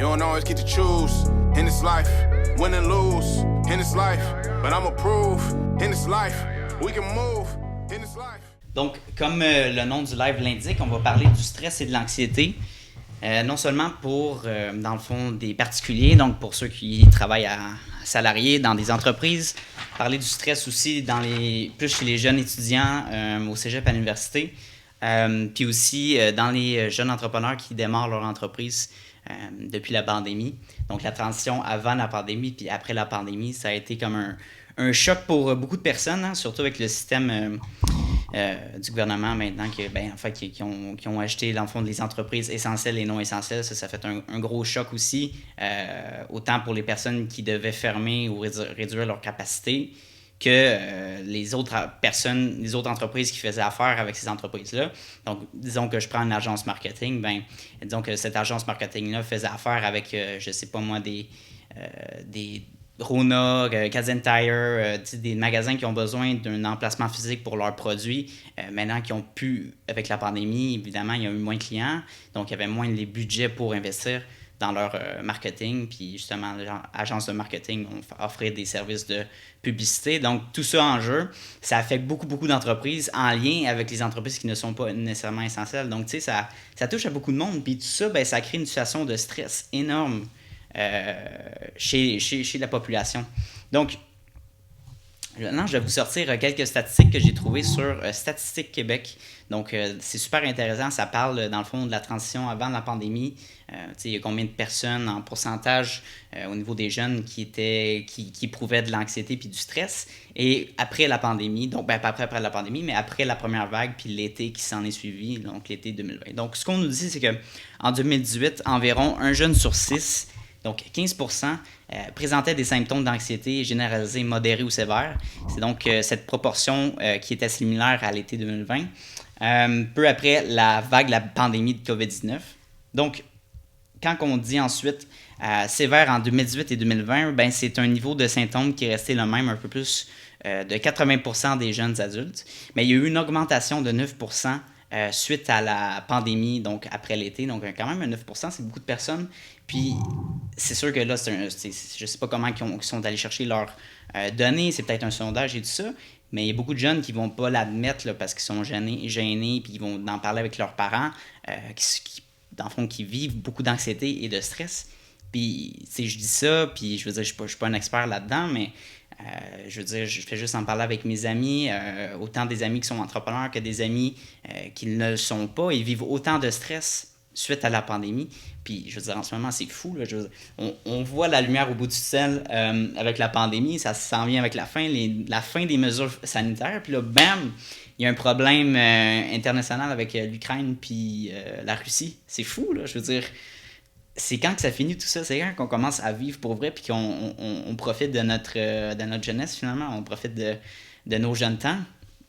You don't always get to choose in this life, win and lose in this life, but I'ma prove in this life, we can move in this life. Donc, comme le nom du live l'indique, on va parler du stress et de l'anxiété. Non seulement pour, dans le fond, des particuliers, donc pour ceux qui travaillent à salariés dans des entreprises, parler du stress aussi plus chez les jeunes étudiants au cégep à l'université, puis aussi dans les jeunes entrepreneurs qui démarrent leur entreprise depuis la pandémie. Donc la transition avant la pandémie puis après la pandémie, ça a été comme un choc pour beaucoup de personnes, hein, surtout avec le système du gouvernement maintenant qui ont acheté dans le fond des entreprises essentielles et non essentielles. Ça fait un gros choc aussi, autant pour les personnes qui devaient fermer ou réduire leur capacité que les autres entreprises qui faisaient affaire avec ces entreprises-là. Donc, disons que je prends une agence marketing, disons que cette agence marketing-là faisait affaire avec, je sais pas moi, des Rona, Kazan Tire, des magasins qui ont besoin d'un emplacement physique pour leurs produits. Maintenant qu'ils ont pu, avec la pandémie, évidemment, il y a eu moins de clients, donc il y avait moins les budgets pour investir dans leur marketing, puis justement, l'agence de marketing offrait des services de publicité. Donc, tout ça en jeu, ça affecte beaucoup d'entreprises en lien avec les entreprises qui ne sont pas nécessairement essentielles. Donc, tu sais, ça touche à beaucoup de monde, puis tout ça, ça crée une situation de stress énorme chez la population. Donc, maintenant, je vais vous sortir quelques statistiques que j'ai trouvées sur Statistique Québec. Donc, c'est super intéressant. Ça parle, dans le fond, de la transition avant la pandémie. Il y a combien de personnes en pourcentage au niveau des jeunes qui éprouvaient de l'anxiété puis du stress. Et après la pandémie, donc pas après la pandémie, mais après la première vague puis l'été qui s'en est suivi, donc l'été 2020. Donc, ce qu'on nous dit, c'est qu'en 2018, environ un jeune sur 6, donc 15%, présentait des symptômes d'anxiété généralisée, modérée ou sévère. C'est donc cette proportion qui était similaire à l'été 2020, peu après la pandémie de COVID-19. Donc, quand on dit ensuite sévère en 2018 et 2020, c'est un niveau de symptômes qui est resté le même, un peu plus de 80% des jeunes adultes. Mais il y a eu une augmentation de 9% suite à la pandémie, donc après l'été. Donc, quand même, 9%, c'est beaucoup de personnes. Puis, c'est sûr que là, je ne sais pas comment ils sont allés chercher leurs données. C'est peut-être un sondage et tout ça. Mais il y a beaucoup de jeunes qui ne vont pas l'admettre là, parce qu'ils sont gênés puis ils vont en parler avec leurs parents, dans le fond, qui vivent beaucoup d'anxiété et de stress. Puis, je dis ça, puis je veux dire, je ne suis pas un expert là-dedans, mais je veux dire, je fais juste en parler avec mes amis, autant des amis qui sont entrepreneurs que des amis qui ne le sont pas. Ils vivent autant de stress suite à la pandémie. Puis, je veux dire, en ce moment, c'est fou. Là, on voit la lumière au bout du tunnel avec la pandémie. Ça s'en vient avec la fin des mesures sanitaires. Puis là, bam, il y a un problème international avec l'Ukraine puis la Russie. C'est fou, là. Je veux dire, c'est quand que ça finit tout ça? C'est quand qu'on commence à vivre pour vrai puis qu'on profite de notre jeunesse, finalement. On profite de nos jeunes temps.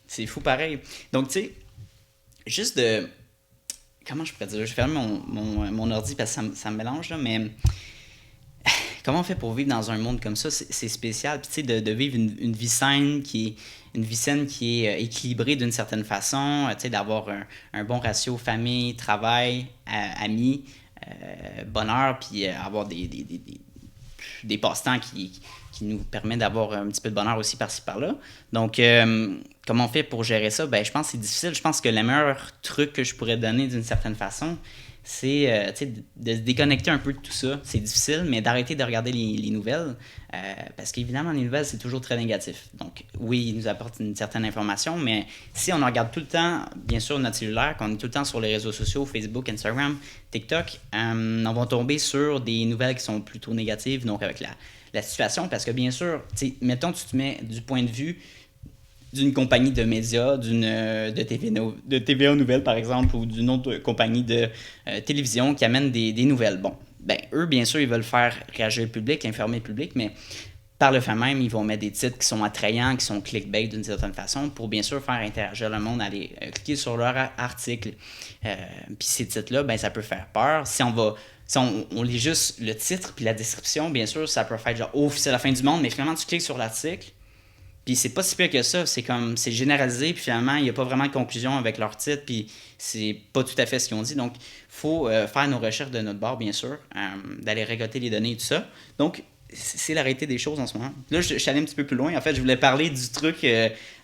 C'est fou pareil. Donc, tu sais, juste de... Comment je pourrais dire? Je vais fermer mon ordi parce que ça me mélange, là, mais comment on fait pour vivre dans un monde comme ça? C'est spécial. Puis, tu sais, de vivre une vie saine qui est équilibrée d'une certaine façon, tu sais, d'avoir un bon ratio famille, travail, amis, bonheur, puis avoir des passe-temps qui nous permet d'avoir un petit peu de bonheur aussi par-ci par-là. Donc, comment on fait pour gérer ça? Je pense que c'est difficile. Je pense que le meilleur truc que je pourrais donner d'une certaine façon, c'est de se déconnecter un peu de tout ça. C'est difficile, mais d'arrêter de regarder les nouvelles, parce qu'évidemment, les nouvelles, c'est toujours très négatif. Donc, oui, ils nous apportent une certaine information, mais si on en regarde tout le temps, bien sûr, notre cellulaire, qu'on est tout le temps sur les réseaux sociaux, Facebook, Instagram, TikTok, on va tomber sur des nouvelles qui sont plutôt négatives, donc avec la situation, parce que bien sûr, mettons, tu te mets du point de vue d'une compagnie de médias, de TVA Nouvelles, par exemple, ou d'une autre compagnie de télévision qui amène des nouvelles. Bon, eux, bien sûr, ils veulent faire réagir le public, informer le public, mais par le fait même, ils vont mettre des titres qui sont attrayants, qui sont clickbait d'une certaine façon, pour bien sûr faire interagir le monde, aller cliquer sur leur article. Puis ces titres-là, ça peut faire peur. Si on lit juste le titre puis la description, bien sûr, ça peut faire genre « Oh, c'est la fin du monde », mais finalement, tu cliques sur l'article, Puis c'est pas si pire que ça, c'est généralisé, puis finalement, il n'y a pas vraiment de conclusion avec leur titre, puis c'est pas tout à fait ce qu'ils ont dit. Donc, il faut faire nos recherches de notre bord, bien sûr, d'aller récolter les données et tout ça. Donc, c'est la réalité des choses en ce moment. Là, je suis allé un petit peu plus loin. En fait, je voulais parler du truc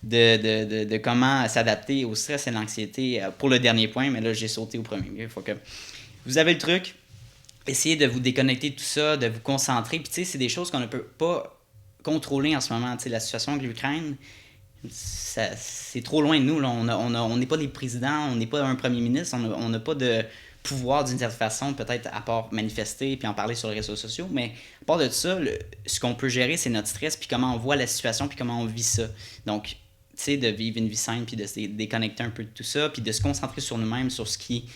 de comment s'adapter au stress et à l'anxiété pour le dernier point, mais là, j'ai sauté au premier lieu. Faut que vous avez le truc, essayez de vous déconnecter de tout ça, de vous concentrer. Puis, tu sais, c'est des choses qu'on ne peut pas contrôler en ce moment. Tu sais, la situation avec l'Ukraine, c'est trop loin de nous. Là. On n'est pas des présidents, on n'est pas un premier ministre, on n'a pas de pouvoir d'une certaine façon, peut-être à part manifester puis en parler sur les réseaux sociaux, mais à part de ça, ce qu'on peut gérer, c'est notre stress puis comment on voit la situation puis comment on vit ça. Donc, tu sais, de vivre une vie simple puis de se déconnecter un peu de tout ça puis de se concentrer sur nous-mêmes, sur ce qui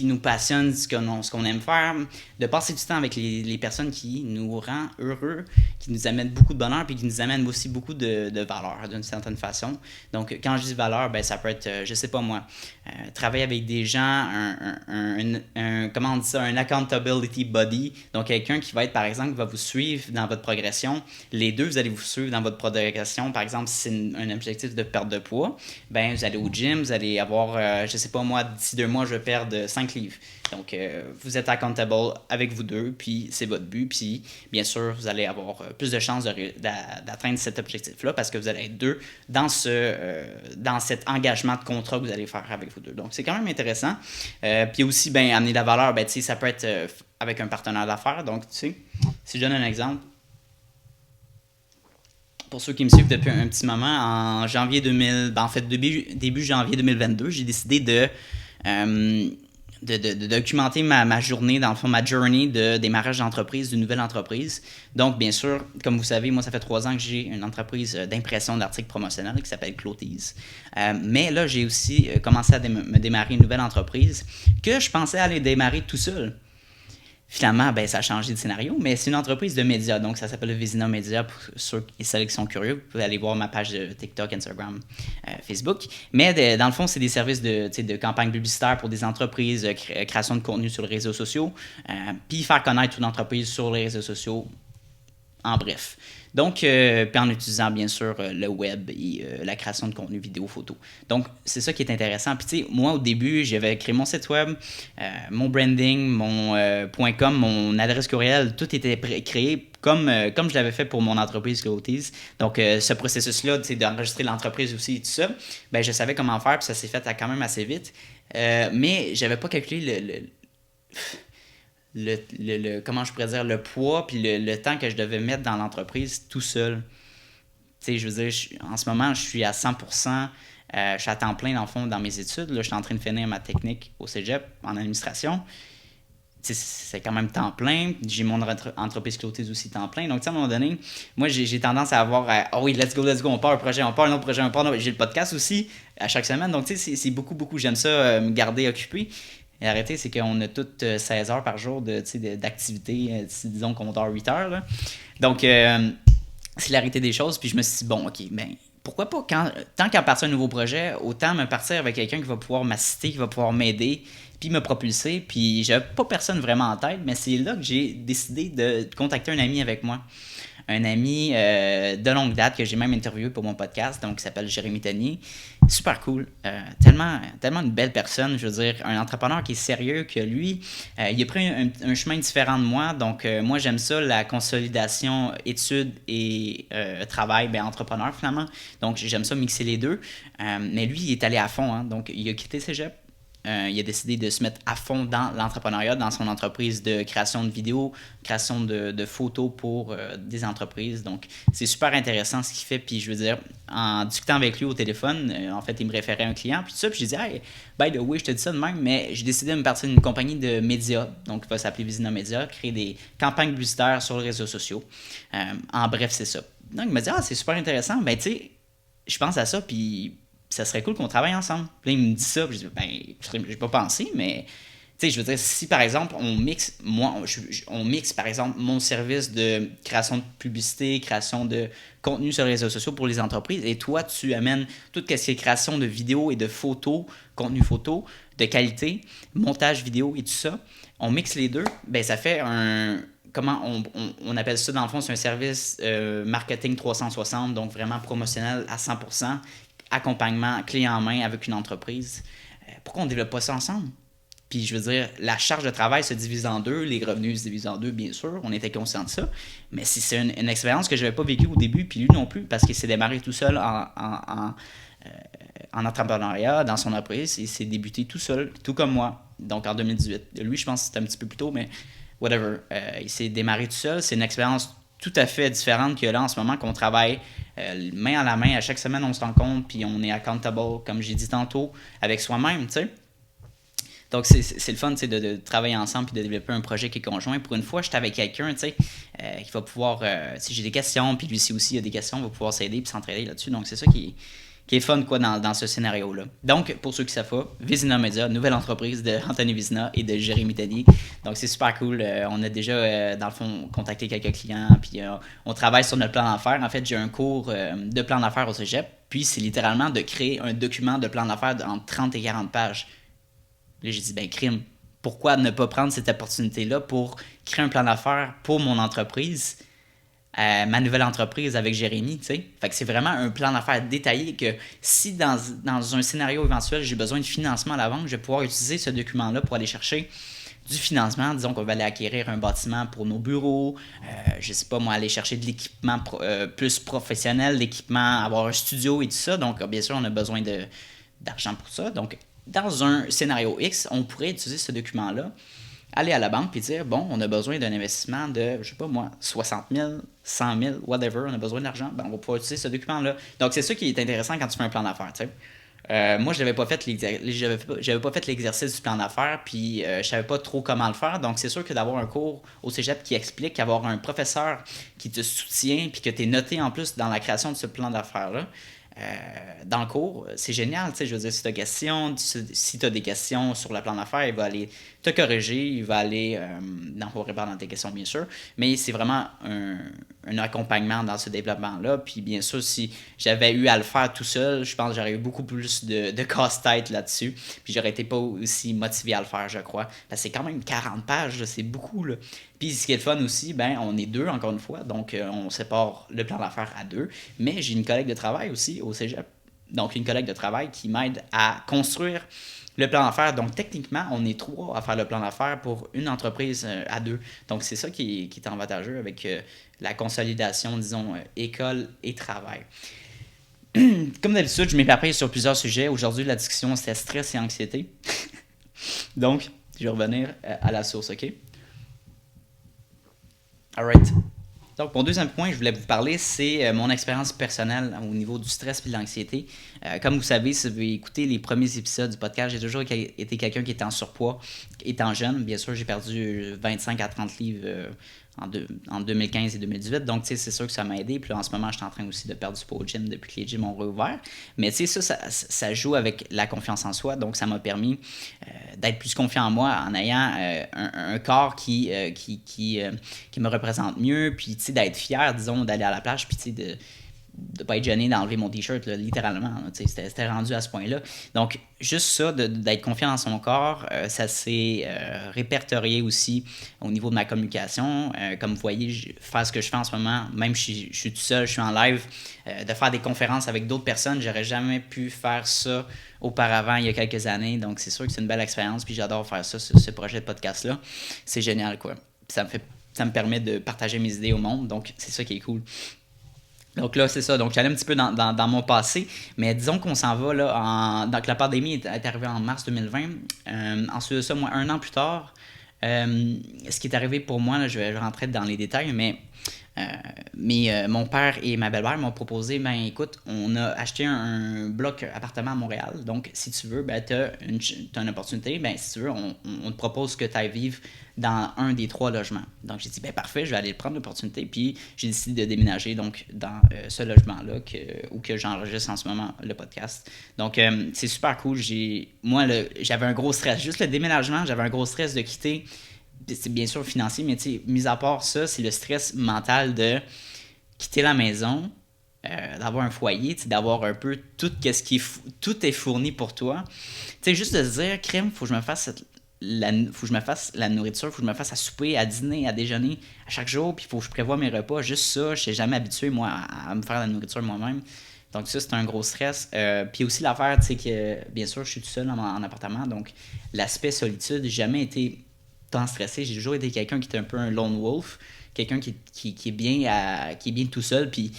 nous passionne, ce qu'on aime faire, de passer du temps avec les personnes qui nous rendent heureux, qui nous amènent beaucoup de bonheur puis qui nous amènent aussi beaucoup de valeur d'une certaine façon. Donc, quand je dis valeur, ben ça peut être, je sais pas moi, travailler avec des gens, comment on dit ça, un accountability buddy, donc quelqu'un qui va être, par exemple, qui va vous suivre dans votre progression. Les deux, vous allez vous suivre dans votre progression. Par exemple, si c'est un objectif de perte de poids, ben vous allez au gym, vous allez avoir, je sais pas moi, d'ici 2 mois, je vais perdre 5 livres. Donc, vous êtes accountable avec vous deux, puis c'est votre but, puis bien sûr, vous allez avoir plus de chances d'atteindre cet objectif-là parce que vous allez être deux dans cet engagement de contrat que vous allez faire avec vous deux. Donc, c'est quand même intéressant. Puis aussi, ben, amener de la valeur, ben, tu sais, ça peut être avec un partenaire d'affaires. Donc, tu sais, si je donne un exemple, pour ceux qui me suivent depuis un petit moment, en janvier 2000, ben, en fait, début janvier 2022, j'ai décidé de documenter ma journée, dans le fond, ma journey de démarrage d'entreprise, d'une nouvelle entreprise. Donc, bien sûr, comme vous savez, moi, ça fait 3 ans que j'ai une entreprise d'impression d'articles promotionnels qui s'appelle Clothes. Mais là, j'ai aussi commencé à me démarrer une nouvelle entreprise que je pensais aller démarrer tout seul. Finalement, ben, ça a changé de scénario, mais c'est une entreprise de médias, donc ça s'appelle Vizina Media pour ceux et celles qui sont curieux. Vous pouvez aller voir ma page de TikTok, Instagram, Facebook. Mais dans le fond, c'est des services de campagne publicitaire pour des entreprises, création de contenu sur les réseaux sociaux, puis faire connaître une entreprise sur les réseaux sociaux, en bref. Donc, puis en utilisant bien sûr le web et la création de contenu vidéo, photo. Donc, c'est ça qui est intéressant. Puis tu sais, moi au début, j'avais créé mon site web, mon branding, mon .com, mon adresse courriel, tout était créé comme je l'avais fait pour mon entreprise Clothes. Donc, ce processus-là, tu sais, d'enregistrer l'entreprise aussi et tout ça, ben je savais comment faire, puis ça s'est fait quand même assez vite. Mais j'avais pas calculé comment je pourrais dire, le poids puis le temps que je devais mettre dans l'entreprise tout seul. Tu sais, je veux dire, en ce moment, je suis à 100%, je suis à temps plein, dans le fond, dans mes études. Là, je suis en train de finir ma technique au cégep en administration. Tu sais, c'est quand même temps plein. J'ai mon entreprise Clothes aussi temps plein. Donc, tu sais, à un moment donné, moi, j'ai tendance à avoir, oh oui, let's go, on part un projet, on part un autre projet, on part. J'ai le podcast aussi à chaque semaine. Donc, tu sais, c'est beaucoup. J'aime ça, me garder occupé. Et arrêtez, c'est qu'on a toutes 16 heures par jour d'activité, disons qu'on dort 8 heures. Là. Donc, c'est la réalité des choses. Puis je me suis dit, bon, OK, ben pourquoi pas, tant qu'à partir d'un nouveau projet, autant me partir avec quelqu'un qui va pouvoir m'assister, qui va pouvoir m'aider, puis me propulser. Puis j'avais pas personne vraiment en tête, mais c'est là que j'ai décidé de contacter un ami avec moi. Un ami de longue date que j'ai même interviewé pour mon podcast, donc qui s'appelle Jérémy Tanier. Super cool. Tellement une belle personne, je veux dire, un entrepreneur qui est sérieux, que lui, il a pris un chemin différent de moi. Donc, moi, j'aime ça, la consolidation études et travail, ben, entrepreneur finalement. Donc, j'aime ça mixer les deux. Mais lui, il est allé à fond. Hein, donc, il a quitté Cégep. Il a décidé de se mettre à fond dans l'entrepreneuriat, dans son entreprise de création de vidéos, création de photos pour des entreprises. Donc, c'est super intéressant ce qu'il fait. Puis, je veux dire, en discutant avec lui au téléphone, en fait, il me référait un client. Puis tout ça, puis je disais, hey, by the way, je te dis ça de même, mais j'ai décidé de me partir d'une compagnie de médias. Donc, il va s'appeler Vizina Media, créer des campagnes publicitaires sur les réseaux sociaux. En bref, c'est ça. Donc, il m'a dit, c'est super intéressant. Ben, tu sais, je pense à ça, puis ça serait cool qu'on travaille ensemble. Puis là, il me dit ça, puis je dis, ben, j'ai pas pensé, mais, tu sais, je veux dire, si par exemple, on mixe, par exemple, mon service de création de publicité, création de contenu sur les réseaux sociaux pour les entreprises, et toi, tu amènes tout ce qui est création de vidéos et de photos, contenu photo, de qualité, montage vidéo et tout ça, on mixe les deux, ben, ça fait on appelle ça, dans le fond, c'est un service marketing 360, donc vraiment promotionnel à 100%, accompagnement clé en main avec une entreprise. Pourquoi on ne développe pas ça ensemble? Puis je veux dire, la charge de travail se divise en deux, les revenus se divisent en deux, bien sûr, on était conscient de ça, mais c'est une expérience que je n'avais pas vécue au début, puis lui non plus, parce qu'il s'est démarré tout seul en entrepreneuriat, dans son entreprise, il s'est débuté tout seul, tout comme moi, donc en 2018. Lui, je pense que c'était un petit peu plus tôt, mais whatever. Il s'est démarré tout seul, c'est une expérience tout à fait différente qu'il y a là en ce moment, qu'on travaille main à la main, à chaque semaine on se rencontre, puis on est accountable, comme j'ai dit tantôt, avec soi-même, tu sais. Donc, c'est le fun de travailler ensemble et de développer un projet qui est conjoint. Pour une fois, je suis avec quelqu'un qui va pouvoir... si j'ai des questions, puis lui aussi a des questions, on va pouvoir s'aider et s'entraider là-dessus. Donc, c'est ça qui est fun quoi, dans ce scénario-là. Donc, pour ceux qui ne savent pas, Vizina Media, nouvelle entreprise de Anthony Vizina et de Jérémy Teddy. Donc, c'est super cool. On a déjà, dans le fond, contacté quelques clients, puis on travaille sur notre plan d'affaires. En fait, j'ai un cours de plan d'affaires au cégep, puis c'est littéralement de créer un document de plan d'affaires entre 30 et 40 pages. Là, j'ai dit, crime, pourquoi ne pas prendre cette opportunité-là pour créer un plan d'affaires pour mon entreprise, ma nouvelle entreprise avec Jérémy, tu sais. Fait que c'est vraiment un plan d'affaires détaillé que si dans un scénario éventuel, j'ai besoin de financement à la banque, je vais pouvoir utiliser ce document-là pour aller chercher du financement. Disons qu'on va aller acquérir un bâtiment pour nos bureaux, je sais pas moi, aller chercher de l'équipement plus professionnel, l'équipement, avoir un studio et tout ça. Donc, bien sûr, on a besoin d'argent pour ça. Donc, dans un scénario X, on pourrait utiliser ce document-là, aller à la banque et dire, bon, on a besoin d'un investissement de, je sais pas moi, 60 000, 100 000, whatever, on a besoin d'argent, on va pouvoir utiliser ce document-là. Donc, c'est ça qui est intéressant quand tu fais un plan d'affaires, tu sais. Moi, je n'avais pas fait l'exercice du plan d'affaires, puis je savais pas trop comment le faire. Donc, c'est sûr que d'avoir un cours au cégep qui explique, avoir un professeur qui te soutient, puis que tu es noté en plus dans la création de ce plan d'affaires-là, dans le cours, c'est génial, tu sais, je veux dire, si tu as des questions sur le plan d'affaires, il va aller te corriger, il va aller répondre à tes questions, bien sûr, mais c'est vraiment un accompagnement dans ce développement-là, puis bien sûr, si j'avais eu à le faire tout seul, je pense que j'aurais eu beaucoup plus de casse-tête là-dessus, puis j'aurais été pas aussi motivé à le faire, je crois, parce que c'est quand même 40 pages, là, c'est beaucoup, là. Puis ce qui est le fun aussi, on est deux encore une fois, donc on sépare le plan d'affaires à deux, mais j'ai une collègue de travail aussi au cégep, donc une collègue de travail qui m'aide à construire le plan d'affaires. Donc techniquement, on est trois à faire le plan d'affaires pour une entreprise à deux. Donc c'est ça qui est avantageux avec la consolidation, disons, école et travail. Comme d'habitude, je m'éparpille sur plusieurs sujets. Aujourd'hui, la discussion, c'était stress et anxiété. Donc, je vais revenir à la source, OK? Alright. Donc, mon deuxième point que je voulais vous parler, c'est mon expérience personnelle au niveau du stress et de l'anxiété. Comme vous savez, si vous avez écouté les premiers épisodes du podcast, j'ai toujours été quelqu'un qui était en surpoids, étant jeune. Bien sûr, j'ai perdu 25 à 30 livres en 2015 et 2018. Donc, tu sais, c'est sûr que ça m'a aidé. Puis là, en ce moment, je suis en train aussi de perdre du poids au gym depuis que les gyms ont réouvert. Mais tu sais, ça joue avec la confiance en soi. Donc, ça m'a permis d'être plus confiant en moi en ayant un corps qui me représente mieux. Puis, tu sais, d'être fier, disons, d'aller à la plage. Puis, tu sais, de pas être gêné d'enlever mon t-shirt, là, littéralement. Là, c'était rendu à ce point-là. Donc, juste ça, d'être confiant dans son corps, ça s'est répertorié aussi au niveau de ma communication. Comme vous voyez, faire ce que je fais en ce moment, même si je suis tout seul, je suis en live, de faire des conférences avec d'autres personnes, j'aurais jamais pu faire ça auparavant, il y a quelques années. Donc, c'est sûr que c'est une belle expérience, puis j'adore faire ça, ce projet de podcast-là. C'est génial, quoi. Puis ça me permet de partager mes idées au monde, donc c'est ça qui est cool. Donc là, c'est ça. Donc, j'allais un petit peu dans mon passé, mais disons qu'on s'en va là. Donc, la pandémie est arrivée en mars 2020. Ensuite de ça, moi, un an plus tard, ce qui est arrivé pour moi, là, je vais rentrer dans les détails, mais mon père et ma belle-mère m'ont proposé, écoute, on a acheté un bloc appartement à Montréal, donc si tu veux, t'as une opportunité, si tu veux, on te propose que tu ailles vivre dans un des 3 logements. Donc j'ai dit, parfait, je vais aller prendre l'opportunité, puis j'ai décidé de déménager donc dans ce logement-là où j'enregistre en ce moment le podcast. Donc c'est super cool, j'avais un gros stress, juste le déménagement, j'avais un gros stress de quitter. C'est bien sûr financier, mais mis à part ça, c'est le stress mental de quitter la maison, d'avoir un foyer, d'avoir un peu tout est fourni pour toi. Juste de se dire, crème, faut que je me fasse faut que je me fasse la nourriture, faut que je me fasse à souper, à dîner, à déjeuner à chaque jour, puis il faut que je prévoie mes repas. Juste ça, je suis jamais habitué, moi, à me faire la nourriture moi-même. Donc ça, c'est un gros stress. Puis aussi l'affaire, tu sais, que bien sûr, je suis tout seul en appartement, donc l'aspect solitude, j'ai jamais été tant stressé. J'ai toujours été quelqu'un qui était un peu un lone wolf, quelqu'un qui est bien tout seul, puis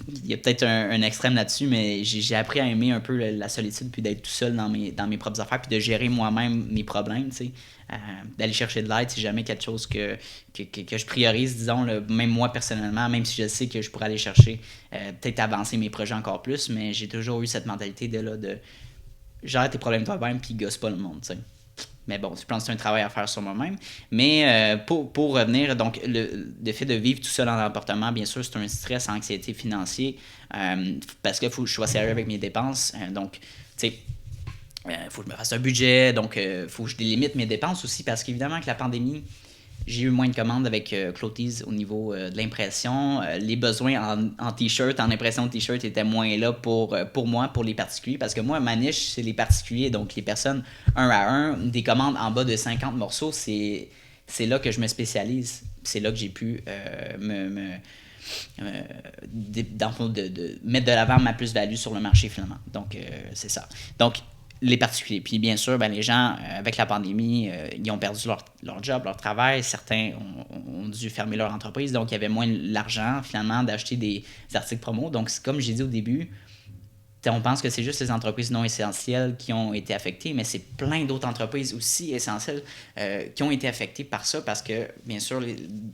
il y a peut-être un extrême là-dessus, mais j'ai appris à aimer un peu la solitude, puis d'être tout seul dans mes propres affaires, puis de gérer moi-même mes problèmes, tu sais. D'aller chercher de l'aide, c'est jamais quelque chose que je priorise, disons, là, même moi personnellement, même si je sais que je pourrais aller chercher, peut-être avancer mes projets encore plus, mais j'ai toujours eu cette mentalité de gère tes problèmes toi-même, puis gosse pas le monde, tu sais. Mais bon, je pense que c'est un travail à faire sur moi-même. Mais pour revenir, donc, le fait de vivre tout seul en appartement, bien sûr, c'est un stress, anxiété financier, parce qu'il faut que je sois sérieux avec mes dépenses. Donc, tu sais, faut que je me fasse un budget, donc faut que je délimite mes dépenses aussi, parce qu'évidemment, avec la pandémie, j'ai eu moins de commandes avec Clothes au niveau de l'impression. Les besoins en t-shirt, en impression de t-shirt étaient moins là pour moi, pour les particuliers. Parce que moi, ma niche, c'est les particuliers. Donc, les personnes un à un, des commandes en bas de 50 morceaux, c'est là que je me spécialise. C'est là que j'ai pu dans le fond, de mettre de l'avant ma plus-value sur le marché, finalement. Donc, c'est ça. Donc, les particuliers. Puis bien sûr, les gens, avec la pandémie, ils ont perdu leur job, leur travail. Certains ont dû fermer leur entreprise. Donc, il y avait moins l'argent, finalement, d'acheter des articles promo. Donc, comme j'ai dit au début, on pense que c'est juste les entreprises non essentielles qui ont été affectées, mais c'est plein d'autres entreprises aussi essentielles qui ont été affectées par ça parce que, bien sûr,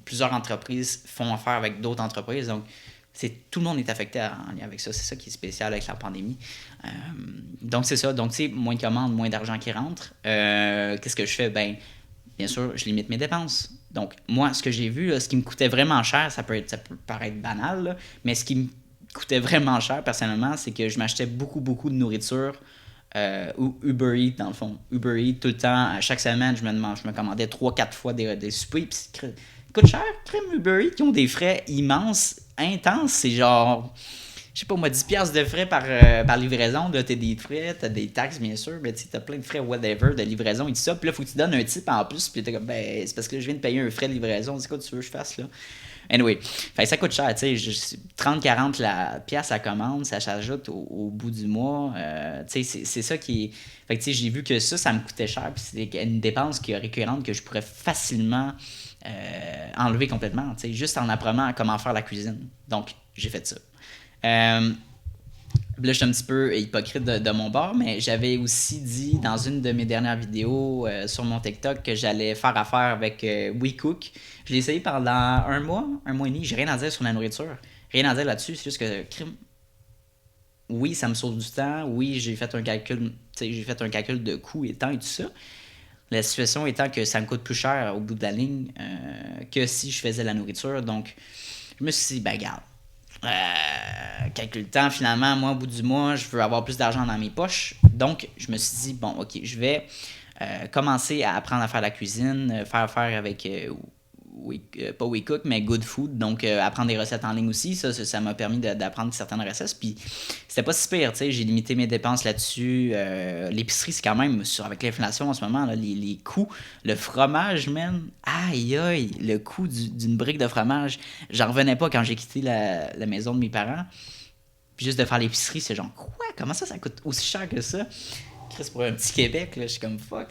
plusieurs entreprises font affaire avec d'autres entreprises. Donc, tout le monde est affecté en lien avec ça. C'est ça qui est spécial avec la pandémie. Donc, c'est ça. Donc, tu sais, moins de commandes, moins d'argent qui rentre. Qu'est-ce que je fais? Bien sûr, je limite mes dépenses. Donc, moi, ce que j'ai vu, là, ce qui me coûtait vraiment cher, ça peut paraître banal, là, mais ce qui me coûtait vraiment cher, personnellement, c'est que je m'achetais beaucoup de nourriture ou Uber Eats, dans le fond. Uber Eats, tout le temps, à chaque semaine, je me commandais 3-4 fois des soupers. Puis, ça coûte cher, crème Uber Eats, qui ont des frais immenses, intenses. C'est genre, je sais pas moi, 10$ de frais par livraison. Là, t'as des frais, t'as des taxes, bien sûr, mais t'as plein de frais, whatever, de livraison et tout ça. Puis là, faut que tu donnes un tip en plus. Puis t'es comme, c'est parce que je viens de payer un frais de livraison. C'est quoi tu veux que je fasse, là? Anyway, ça coûte cher, tu sais, 30-40 la pièce à commande, ça s'ajoute au bout du mois. Tu sais, c'est ça qui est. Fait que tu sais, j'ai vu que ça me coûtait cher, puis c'est une dépense qui est récurrente que je pourrais facilement enlever complètement, tu sais, juste en apprenant comment faire la cuisine. Donc, j'ai fait ça. Là, je suis un petit peu hypocrite de mon bord, mais j'avais aussi dit dans une de mes dernières vidéos sur mon TikTok que j'allais faire affaire avec WeCook. Je l'ai essayé pendant un mois et demi. J'ai rien à dire sur la nourriture. Rien à dire là-dessus. C'est juste que, oui, ça me sauve du temps. Oui, j'ai fait un calcul de coût et temps et tout ça. La situation étant que ça me coûte plus cher au bout de la ligne que si je faisais la nourriture. Donc, je me suis dit, regarde. Calcule le temps, finalement, moi, au bout du mois, je veux avoir plus d'argent dans mes poches. Donc, je me suis dit, bon, OK, je vais commencer à apprendre à faire la cuisine, faire affaire avec, pas WeCook, mais Good Food. Donc, apprendre des recettes en ligne aussi. Ça m'a permis d'apprendre certaines recettes. Puis, c'était pas si pire, tu sais. J'ai limité mes dépenses là-dessus. L'épicerie, c'est quand même, avec l'inflation en ce moment, là, les coûts. Le fromage, man. Aïe, aïe. Le coût d'une brique de fromage. J'en revenais pas quand j'ai quitté la maison de mes parents. Puis, juste de faire l'épicerie, c'est genre, quoi? Comment ça coûte aussi cher que ça? Chris, pour un petit Québec, là, je suis comme fuck.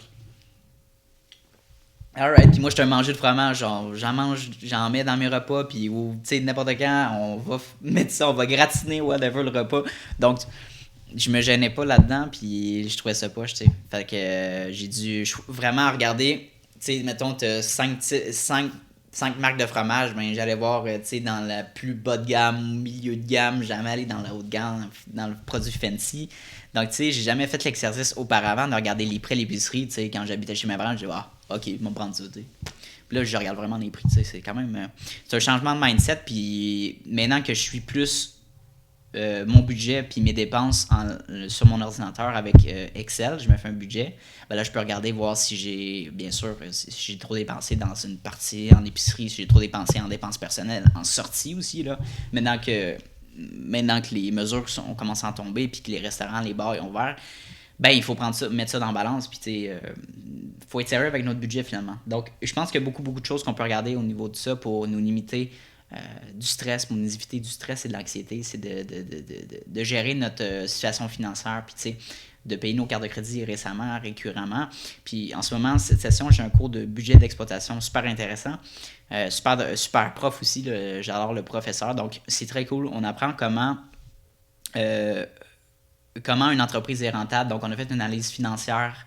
Alright, puis moi je suis un mangeur de fromage, genre j'en mets dans mes repas, puis tu sais, n'importe quand, on va mettre ça, on va gratiner whatever le repas. Donc, je me gênais pas là-dedans, puis je trouvais ça poche, tu sais. Fait que j'ai dû vraiment regarder, tu sais, mettons, t'as 5 marques de fromage, ben j'allais voir, tu sais, dans la plus bas de gamme, milieu de gamme, jamais aller dans la haute gamme, dans le produit fancy. Donc, tu sais, j'ai jamais fait l'exercice auparavant de regarder les prix à l'épicerie, tu sais, quand j'habitais chez mes parents, je dis, ok, ils vont prendre ça, tu sais. Puis là, je regarde vraiment les prix, tu sais, c'est quand même... c'est un changement de mindset, puis maintenant que je suis plus mon budget puis mes dépenses sur mon ordinateur avec Excel, je me fais un budget, ben là, je peux regarder, voir si j'ai, bien sûr, si j'ai trop dépensé dans une partie en épicerie, si j'ai trop dépensé en dépenses personnelles, en sortie aussi, là, maintenant que les mesures ont commencé à tomber puis que les restaurants, les bars ils ont ouvert, ben il faut mettre ça dans la balance, puis tu sais, faut être sérieux avec notre budget finalement. Donc, je pense qu'il y a beaucoup de choses qu'on peut regarder au niveau de ça pour nous limiter du stress, pour nous éviter du stress et de l'anxiété. C'est de gérer notre situation financière, puis tu sais, de payer nos cartes de crédit récurremment. Puis en ce moment, cette session, j'ai un cours de budget d'exploitation super intéressant. Super prof aussi, j'adore le professeur. Donc, c'est très cool. On apprend comment une entreprise est rentable. Donc, on a fait une analyse financière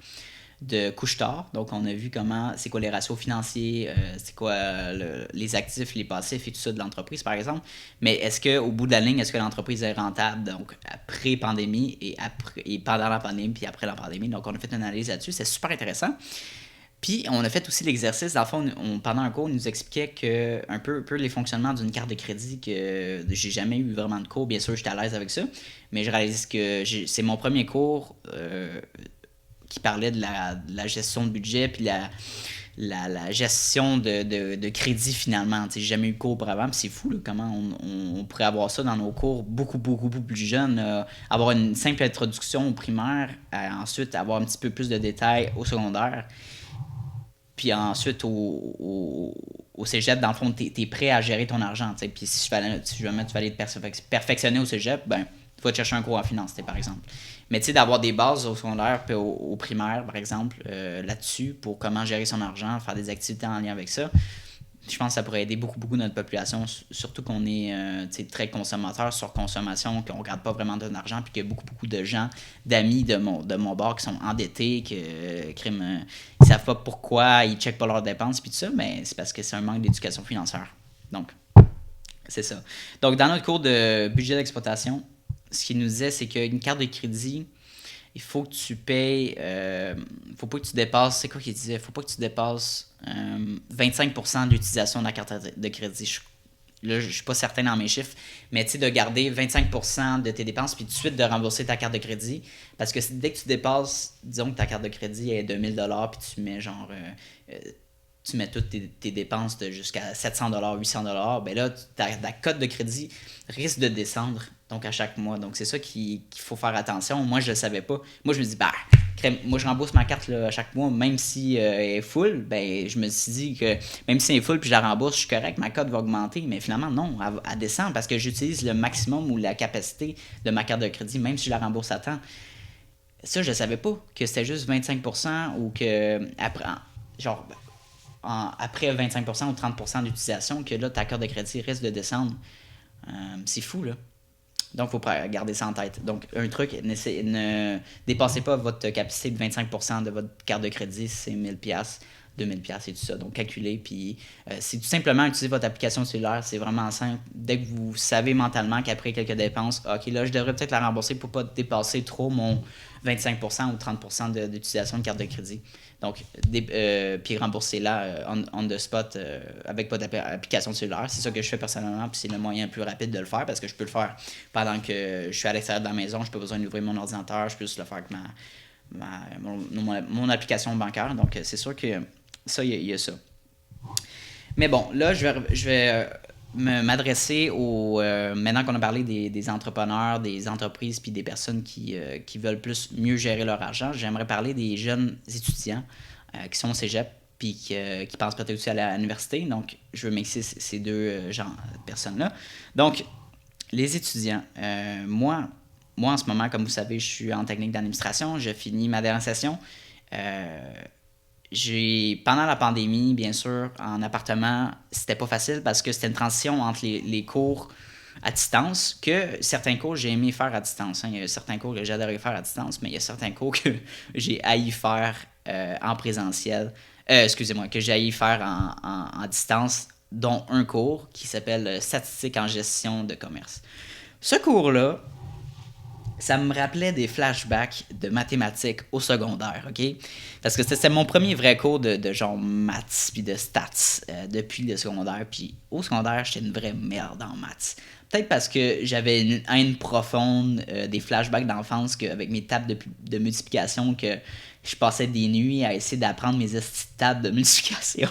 de Couche-Tard. Donc, on a vu c'est quoi les ratios financiers, c'est quoi les actifs, les passifs et tout ça de l'entreprise, par exemple. Mais est-ce qu'au bout de la ligne, est-ce que l'entreprise est rentable, donc après pandémie et pendant la pandémie, puis après la pandémie? Donc, on a fait une analyse là-dessus. C'est super intéressant. Puis, on a fait aussi l'exercice. Dans le fond, pendant un cours, on nous expliquait un peu les fonctionnements d'une carte de crédit, que j'ai jamais eu vraiment de cours. Bien sûr, j'étais à l'aise avec ça, mais je réalise que c'est mon premier cours qui parlait de la gestion de budget, puis la gestion de crédit finalement. J'ai jamais eu de cours auparavant, puis c'est fou là, comment on pourrait avoir ça dans nos cours beaucoup plus jeunes. Avoir une simple introduction au primaire, ensuite avoir un petit peu plus de détails au secondaire. Puis ensuite, au cégep, dans le fond, t'es prêt à gérer ton argent. T'sais. Puis si jamais tu vas aller te perfectionner au cégep, ben, tu vas te chercher un cours en finance, par exemple. Mais tu sais, d'avoir des bases au secondaire puis au primaire, par exemple, là-dessus, pour comment gérer son argent, faire des activités en lien avec ça, je pense que ça pourrait aider beaucoup notre population, surtout qu'on est très consommateur sur consommation, qu'on ne regarde pas vraiment de l'argent, puis qu'il y a beaucoup de gens, d'amis de mon bord qui sont endettés, ils ne savent pas pourquoi, ils ne checkent pas leurs dépenses, puis tout ça, mais c'est parce que c'est un manque d'éducation financière. Donc, c'est ça. Donc, dans notre cours de budget d'exploitation, ce qu'il nous disait, c'est qu'une carte de crédit, il faut que tu payes, faut pas que tu dépasses, c'est quoi qu'il disait? Faut pas que tu dépasses 25% d'utilisation de la carte de crédit. Là, je suis pas certain dans mes chiffres, mais tu sais, de garder 25% de tes dépenses, puis tout de suite de rembourser ta carte de crédit. Parce que dès que tu dépasses, disons que ta carte de crédit est de 1000$, puis tu mets genre... tu mets toutes tes dépenses de jusqu'à 700$, 800$, ben là, ta cote de crédit risque de descendre donc à chaque mois. Donc, c'est ça qu'il faut faire attention. Moi, je ne le savais pas. Moi, je me dis, moi, je rembourse ma carte là, à chaque mois, même si elle est full. Ben, je me suis dit que même si elle est full puis je la rembourse, je suis correct, ma cote va augmenter. Mais finalement, non, elle descend parce que j'utilise le maximum ou la capacité de ma carte de crédit, même si je la rembourse à temps. Ça, je ne savais pas que c'était juste 25% ou que après 25% ou 30% d'utilisation, que là, ta carte de crédit risque de descendre. C'est fou, là. Donc, il faut garder ça en tête. Donc, un truc, ne dépassez pas votre capacité de 25% de votre carte de crédit, c'est 1000$, 2000$ et tout ça. Donc, calculez. Puis, c'est tout simplement utiliser votre application cellulaire. C'est vraiment simple. Dès que vous savez mentalement qu'après quelques dépenses, OK, là, je devrais peut-être la rembourser pour ne pas dépasser trop mon 25% ou 30% d'utilisation de carte de crédit. Donc, puis remboursez-la on the spot avec votre application cellulaire. C'est ça que je fais personnellement, puis c'est le moyen le plus rapide de le faire parce que je peux le faire pendant que je suis à l'extérieur de la maison. Je n'ai pas besoin d'ouvrir mon ordinateur. Je peux juste le faire avec mon application bancaire. Donc, c'est sûr que ça, il y a ça. Mais bon, là, je vais m'adresser maintenant qu'on a parlé des entrepreneurs, des entreprises puis des personnes qui veulent mieux gérer leur argent, j'aimerais parler des jeunes étudiants qui sont au cégep puis qui pensent peut-être aussi à l'université. Donc, je veux mixer ces deux personnes-là. Donc, les étudiants, moi, en ce moment, comme vous savez, je suis en technique d'administration. Je finis ma dernière session. Pendant la pandémie, bien sûr, en appartement, c'était pas facile parce que c'était une transition entre les cours à distance, que certains cours j'ai aimé faire à distance. Il y a certains cours que j'adorais faire à distance, mais il y a certains cours que j'ai haï faire en présentiel. Que j'ai haï faire en distance, dont un cours qui s'appelle Statistiques en gestion de commerce. Ce cours-là, ça me rappelait des flashbacks de mathématiques au secondaire, OK? Parce que c'était mon premier vrai cours de genre maths puis de stats depuis le secondaire. Puis au secondaire, j'étais une vraie merde en maths. Peut-être parce que j'avais une haine profonde, des flashbacks d'enfance qu'avec mes tables de multiplication, que je passais des nuits à essayer d'apprendre mes tables de multiplication.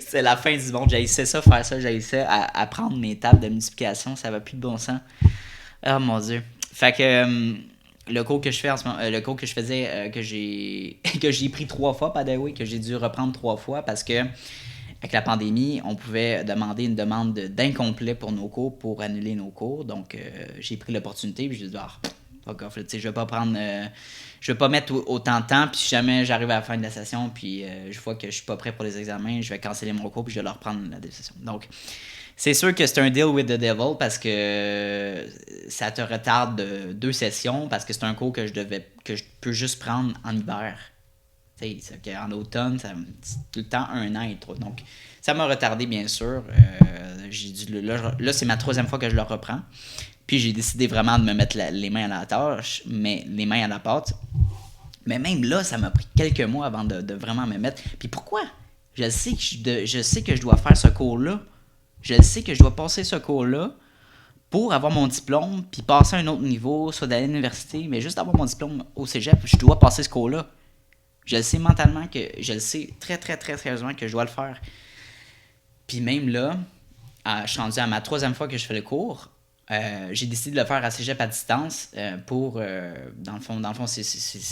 C'est la fin du monde. J'haïssais ça, faire ça. J'haïssais apprendre mes tables de multiplication. Ça va plus de bon sens. Oh mon Dieu. Fait que le cours que je fais en ce moment, le cours que je faisais, que j'ai pris 3 fois, by the way, que j'ai dû reprendre 3 fois parce que avec la pandémie, on pouvait demander une demande d'incomplet pour nos cours pour annuler nos cours. Donc, j'ai pris l'opportunité et j'ai dit, fuck off, je vais pas prendre. Je vais pas mettre autant de temps. Puis, si jamais j'arrive à la fin de la session, puis je vois que je suis pas prêt pour les examens, je vais canceller mon cours puis je vais leur prendre la session. Donc, c'est sûr que c'est un deal with the devil parce que ça te retarde de 2 sessions parce que c'est un cours que je peux juste prendre en hiver. En automne, c'est tout le temps 1 an et 3. Donc, ça m'a retardé, bien sûr. Là, c'est ma 3e fois que je le reprends. Puis, j'ai décidé vraiment de me mettre les mains à la tâche, mais les mains à la pâte. Mais même là, ça m'a pris quelques mois avant de vraiment me mettre. Puis pourquoi? Je sais que je dois faire ce cours-là. Je sais que je dois passer ce cours-là pour avoir mon diplôme, puis passer à un autre niveau, soit d'aller à l'université, mais juste avoir mon diplôme au cégep, je dois passer ce cours-là. Je le sais mentalement, je le sais très, très, très sérieusement que je dois le faire. Puis même là, je suis rendu à ma 3e fois que je fais le cours. J'ai décidé de le faire à cégep à distance pour, dans le fond,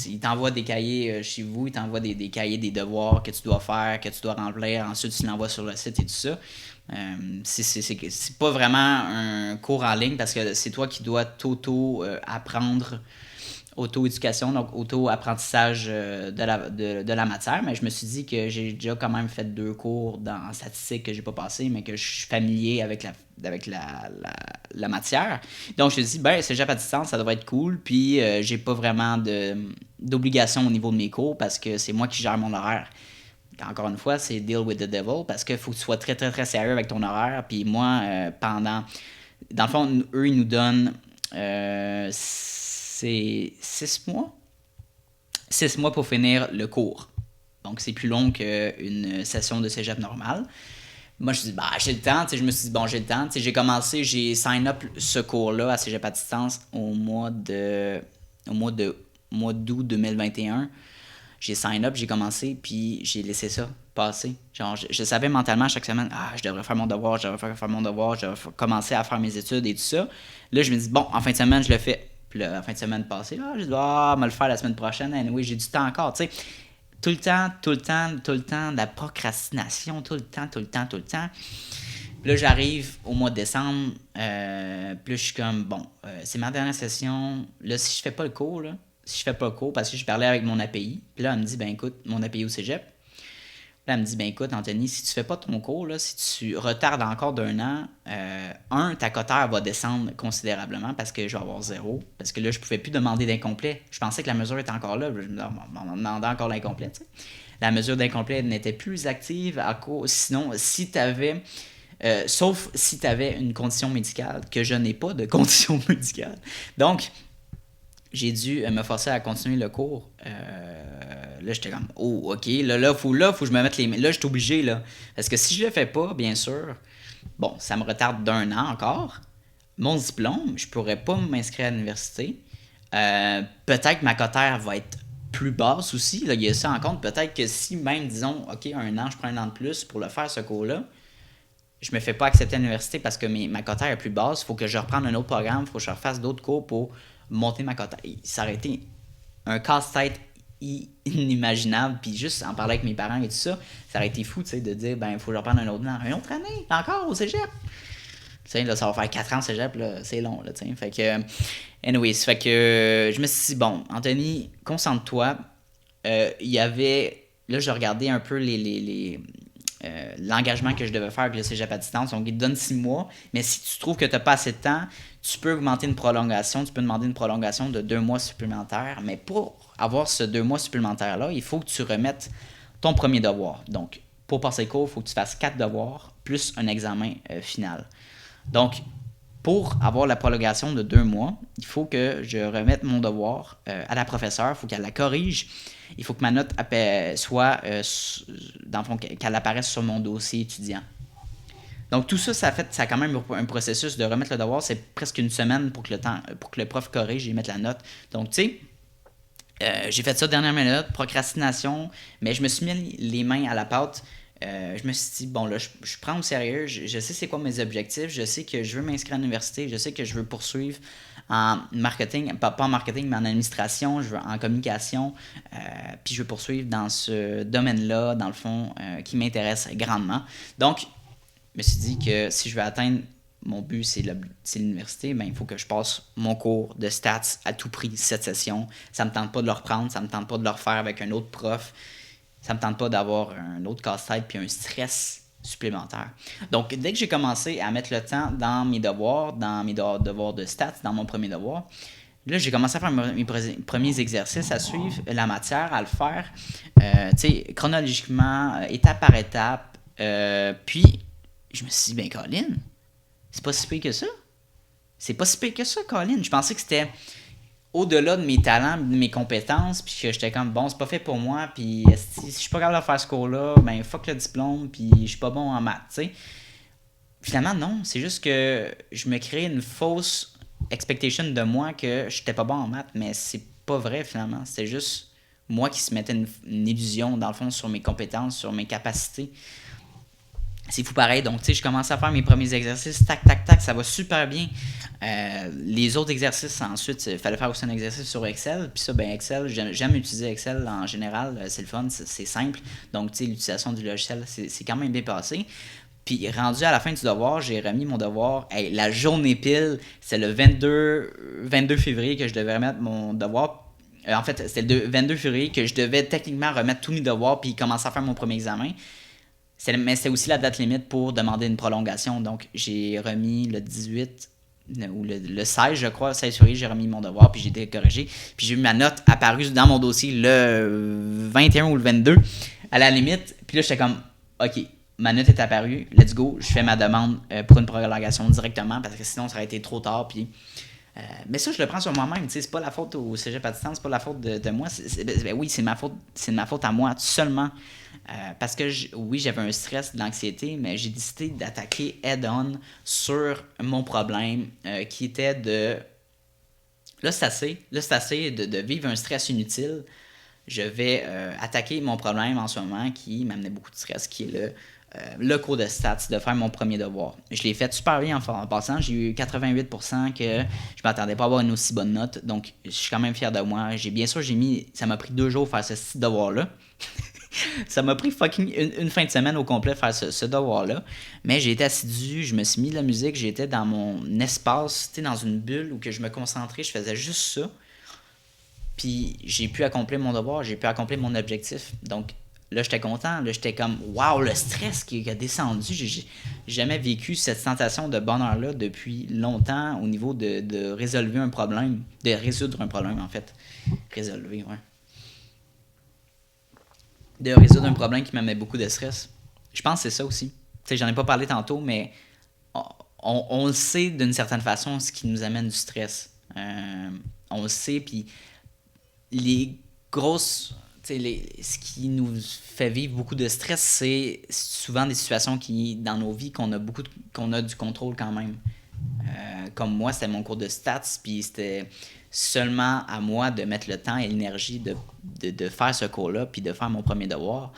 il t'envoie des cahiers chez vous, il t'envoie des cahiers, des devoirs que tu dois faire, que tu dois remplir. Ensuite, tu l'envoies sur le site et tout ça. C'est pas vraiment un cours en ligne parce que c'est toi qui dois t'auto-apprendre, auto-éducation, donc auto-apprentissage de la matière. Mais je me suis dit que j'ai déjà quand même fait 2 cours en statistique que j'ai pas passé, mais que je suis familier avec la matière. Donc, je me suis dit, cégep à distance, ça devrait être cool. Puis, j'ai pas vraiment d'obligation au niveau de mes cours parce que c'est moi qui gère mon horaire. Encore une fois, c'est deal with the devil parce qu'il faut que tu sois très, très, très sérieux avec ton horaire. Puis moi, dans le fond, eux, ils nous donnent c'est 6 mois. 6 mois pour finir le cours. Donc, c'est plus long qu'une session de cégep normale. Moi, je me suis dit, j'ai le temps. Je me suis dit, j'ai le temps. J'ai sign up ce cours-là à cégep à distance au mois d'août 2021. J'ai sign up, j'ai commencé, puis j'ai laissé ça passer. Genre, je savais mentalement chaque semaine, je devrais faire mon devoir, je devrais commencer à faire mes études et tout ça. Là, je me dis, en fin de semaine, je le fais. Puis là, la fin de semaine passée, je dis, me le faire la semaine prochaine. Anyway, j'ai du temps encore, tu sais. Tout le temps, de la procrastination, tout le temps. Puis là, j'arrive au mois de décembre, puis là, je suis comme, c'est ma dernière session. Là, si je fais pas le cours, parce que je parlais avec mon API, puis là, elle me dit, écoute, mon API au cégep, là, elle me dit, écoute, Anthony, si tu fais pas ton cours, là, si tu retardes encore d'1 an, ta cotère va descendre considérablement parce que je vais avoir 0. Parce que là, je pouvais plus demander d'incomplet. Je pensais que la mesure était encore là. Je me demandais encore l'incomplet. T'sais. La mesure d'incomplet n'était plus active. Sinon, si tu avais... sauf si tu avais une condition médicale, que je n'ai pas de condition médicale. Donc, j'ai dû me forcer à continuer le cours. Là, j'étais comme, OK, là, faut que je me mette les mains. Là, je suis obligé, là. Parce que si je le fais pas, bien sûr, ça me retarde d'1 an encore. Mon diplôme, je pourrais pas m'inscrire à l'université. Peut-être que ma cotère va être plus basse aussi. Là, il y a ça en compte. Peut-être que si même, disons, OK, 1 an, je prends 1 an de plus pour le faire, ce cours-là, je me fais pas accepter à l'université parce que ma cotère est plus basse. Il faut que je reprenne un autre programme. Il faut que je refasse d'autres cours pour monter ma cotère. Ça aurait été un casse-tête inimaginable. Puis juste en parler avec mes parents et tout ça, ça aurait été fou, tu sais, de dire, il faut que je reprenne une autre année, encore au cégep. Tu sais, là, ça va faire 4 ans au cégep, là, c'est long, là, tu sais. Fait que, anyways, je me suis dit, Anthony, concentre-toi. Il y avait, là, je regardais un peu l'engagement que je devais faire avec le cégep à distance. Donc, il te donne 6 mois. Mais si tu trouves que tu n'as pas assez de temps, tu peux augmenter une prolongation. Tu peux demander une prolongation de 2 mois supplémentaires. Mais pour avoir ce 2 mois supplémentaires-là, il faut que tu remettes ton premier devoir. Donc, pour passer le cours, il faut que tu fasses 4 devoirs plus un examen final. Donc, pour avoir la prolongation de 2 mois, il faut que je remette mon devoir à la professeure. Il faut qu'elle la corrige. Il faut que ma note soit, dans le fond, qu'elle apparaisse sur mon dossier étudiant. Donc, tout ça, ça a quand même un processus de remettre le devoir. C'est presque une semaine pour que le prof corrige et mette la note. Donc, tu sais, j'ai fait ça dernière minute, procrastination, mais je me suis mis les mains à la pâte. Je me suis dit, là, je prends au sérieux, je sais c'est quoi mes objectifs, je sais que je veux m'inscrire à l'université, je sais que je veux poursuivre en marketing, pas en marketing, mais en administration, je veux en communication, puis je veux poursuivre dans ce domaine-là, dans le fond, qui m'intéresse grandement. Donc, je me suis dit que si je veux atteindre mon but, c'est l'université, ben, il faut que je passe mon cours de stats à tout prix cette session. Ça me tente pas de le reprendre, ça me tente pas de le refaire avec un autre prof, ça me tente pas d'avoir un autre casse-tête puis un stress supplémentaire. Donc, dès que j'ai commencé à mettre le temps dans mes devoirs de stats, dans mon premier devoir, là, j'ai commencé à faire mes premiers exercices, à suivre la matière, à le faire, chronologiquement, étape par étape. Puis, je me suis dit, ben, Colin, c'est pas si pire que ça. C'est pas si pire que ça, Colin. Je pensais que c'était au-delà de mes talents, de mes compétences, puis que j'étais comme, bon, c'est pas fait pour moi, puis si je suis pas capable de faire ce cours-là, ben, fuck le diplôme, puis je suis pas bon en maths, tu sais. Finalement, non. C'est juste que je me créais une fausse expectation de moi que j'étais pas bon en maths, mais c'est pas vrai, finalement. C'était juste moi qui se mettais une illusion, dans le fond, sur mes compétences, sur mes capacités. C'est fou pareil. Donc, tu sais, je commence à faire mes premiers exercices. Tac, tac, tac, ça va super bien. Les autres exercices, ensuite, il fallait faire aussi un exercice sur Excel. Puis ça, ben Excel, j'aime utiliser Excel en général. C'est le fun, c'est simple. Donc, tu sais, l'utilisation du logiciel, c'est quand même bien passé. Puis, rendu à la fin du devoir, j'ai remis mon devoir. Hey, la journée pile, c'est le 22 février que je devais remettre mon devoir. En fait, c'était le 22 février que je devais techniquement remettre tous mes devoirs puis commencer à faire mon premier examen. Mais c'est aussi la date limite pour demander une prolongation. Donc, j'ai remis le 18 ou le 16, je crois, 16 février, j'ai remis mon devoir, puis j'ai été corrigé. Puis j'ai eu ma note apparue dans mon dossier le 21 ou le 22, à la limite. Puis là, j'étais comme, OK, ma note est apparue, let's go, je fais ma demande pour une prolongation directement, parce que sinon, ça aurait été trop tard. Puis... mais ça, je le prends sur moi-même. Tu sais, c'est pas la faute au cégep à distance, c'est pas la faute de moi. Oui, c'est de ma faute à moi seulement. Parce que oui, j'avais un stress, de l'anxiété, mais j'ai décidé d'attaquer head-on sur mon problème qui était de... Là, c'est assez de vivre un stress inutile. Je vais attaquer mon problème en ce moment qui m'amenait beaucoup de stress, qui est le cours de stats, de faire mon premier devoir. Je l'ai fait super bien en passant. J'ai eu 88% que je m'attendais pas à avoir une aussi bonne note. Donc, je suis quand même fier de moi. Ça m'a pris 2 jours faire ce petit devoir-là. Ça m'a pris fucking une fin de semaine au complet faire ce devoir-là. Mais j'ai été assidu, je me suis mis de la musique, j'étais dans mon espace, dans une bulle où que je me concentrais, je faisais juste ça. Puis j'ai pu accomplir mon devoir, j'ai pu accomplir mon objectif. Donc là, j'étais content. Là, j'étais comme, waouh, le stress qui a descendu. J'ai jamais vécu cette sensation de bonheur-là depuis longtemps au niveau de résoudre un problème. De résoudre un problème, en fait. Résolver, ouais. De résoudre un problème qui m'amenait beaucoup de stress. Je pense que c'est ça aussi. Tu sais, j'en ai pas parlé tantôt, mais on le sait d'une certaine façon, ce qui nous amène du stress. On le sait, puis les grosses... ce qui nous fait vivre beaucoup de stress, c'est souvent des situations dans nos vies qu'on a du contrôle quand même. Comme moi, c'était mon cours de stats, puis c'était seulement à moi de mettre le temps et l'énergie de faire ce cours-là, puis de faire mon premier devoir.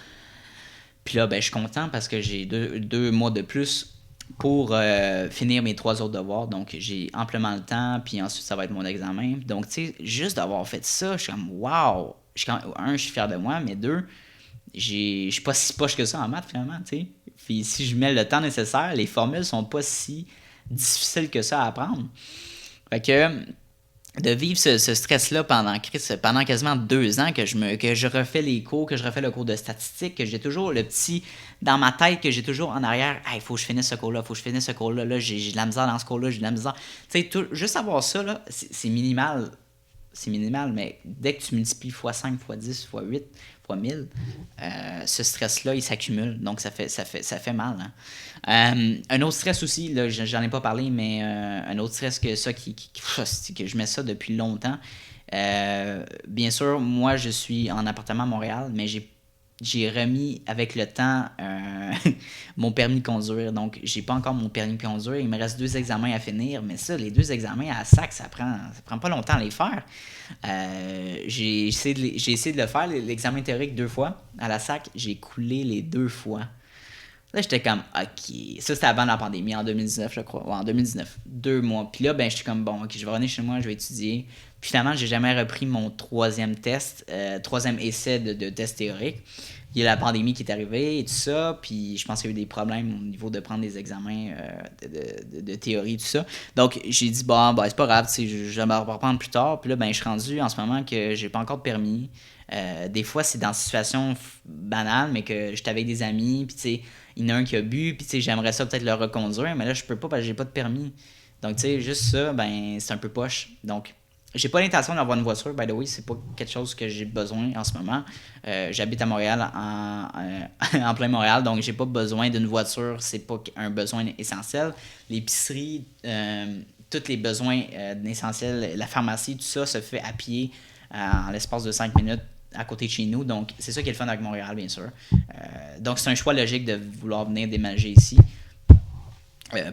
Puis là, ben, je suis content parce que j'ai 2 mois de plus pour finir mes 3 autres devoirs. Donc, j'ai amplement le temps, puis ensuite, ça va être mon examen. Donc, tu sais, juste d'avoir fait ça, je suis comme, wow! Je suis fier de moi, mais 2, je suis pas si poche que ça en maths, finalement, tu sais. Puis si je mets le temps nécessaire, les formules sont pas si difficiles que ça à apprendre. Fait que de vivre ce stress-là pendant quasiment 2 ans que je refais les cours, que je refais le cours de statistique, que j'ai toujours le petit dans ma tête, que j'ai toujours en arrière, il faut que je finisse ce cours-là, là, j'ai de la misère dans ce cours-là, j'ai de la misère. Tu sais, juste avoir ça, là, c'est minimal. C'est minimal, mais dès que tu multiplies x5, x10, x8, x1000, ce stress-là, il s'accumule. Donc, ça fait mal. Hein? Un autre stress aussi, là, j'en ai pas parlé, mais un autre stress que ça, que je mets ça depuis longtemps. Bien sûr, moi, je suis en appartement à Montréal, mais j'ai remis avec le temps mon permis de conduire. Donc, j'ai pas encore mon permis de conduire. Il me reste 2 examens à finir. Mais ça, les 2 examens à la SAC, ça prend pas longtemps à les faire. J'ai essayé de le faire, l'examen théorique 2 fois. À la SAC, j'ai coulé les 2 fois. Là, j'étais comme, OK. Ça, c'était avant la pandémie, en 2019, je crois. Ouais, en 2019. 2 mois. Puis là, ben, j'étais comme, bon, OK, je vais revenir chez moi, je vais étudier. Puis finalement, j'ai jamais repris mon troisième test, troisième essai de test théorique. Il y a la pandémie qui est arrivée et tout ça. Puis je pense qu'il y a eu des problèmes au niveau de prendre des examens de théorie et tout ça. Donc, j'ai dit, bon, ben, c'est pas grave, je vais me reprendre plus tard. Puis là, ben, je suis rendu en ce moment que j'ai pas encore de permis. Des fois, c'est dans une situation banale, mais que j'étais avec des amis, puis tu sais, il y en a un qui a bu, puis tu sais, j'aimerais ça peut-être le reconduire, mais là, je peux pas parce que j'ai pas de permis. Donc, tu sais, juste ça, ben, c'est un peu poche. Donc, j'ai pas l'intention d'avoir une voiture, by the way, c'est pas quelque chose que j'ai besoin en ce moment. J'habite à Montréal, en plein Montréal, donc j'ai pas besoin d'une voiture, c'est pas un besoin essentiel. L'épicerie, tous les besoins essentiels, la pharmacie, tout ça se fait à pied en l'espace de 5 minutes à côté de chez nous. Donc, c'est ça qui est le fun avec Montréal, bien sûr. Donc, c'est un choix logique de vouloir venir déménager ici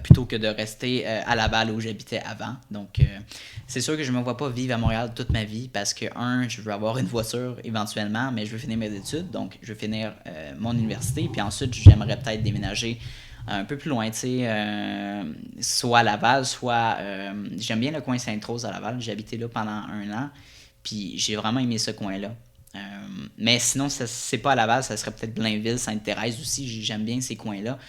plutôt que de rester à Laval où j'habitais avant. Donc, c'est sûr que je ne me vois pas vivre à Montréal toute ma vie parce que, je veux avoir une voiture éventuellement, mais je veux finir mes études. Donc, je veux finir mon université. Puis ensuite, j'aimerais peut-être déménager un peu plus loin, tu sais, soit à Laval, soit... j'aime bien le coin Sainte-Rose à Laval. J'ai habité là pendant 1 an. Puis j'ai vraiment aimé ce coin-là. Mais sinon, c'est pas à Laval, ça serait peut-être Blainville, Sainte-Thérèse aussi. J'aime bien ces coins-là,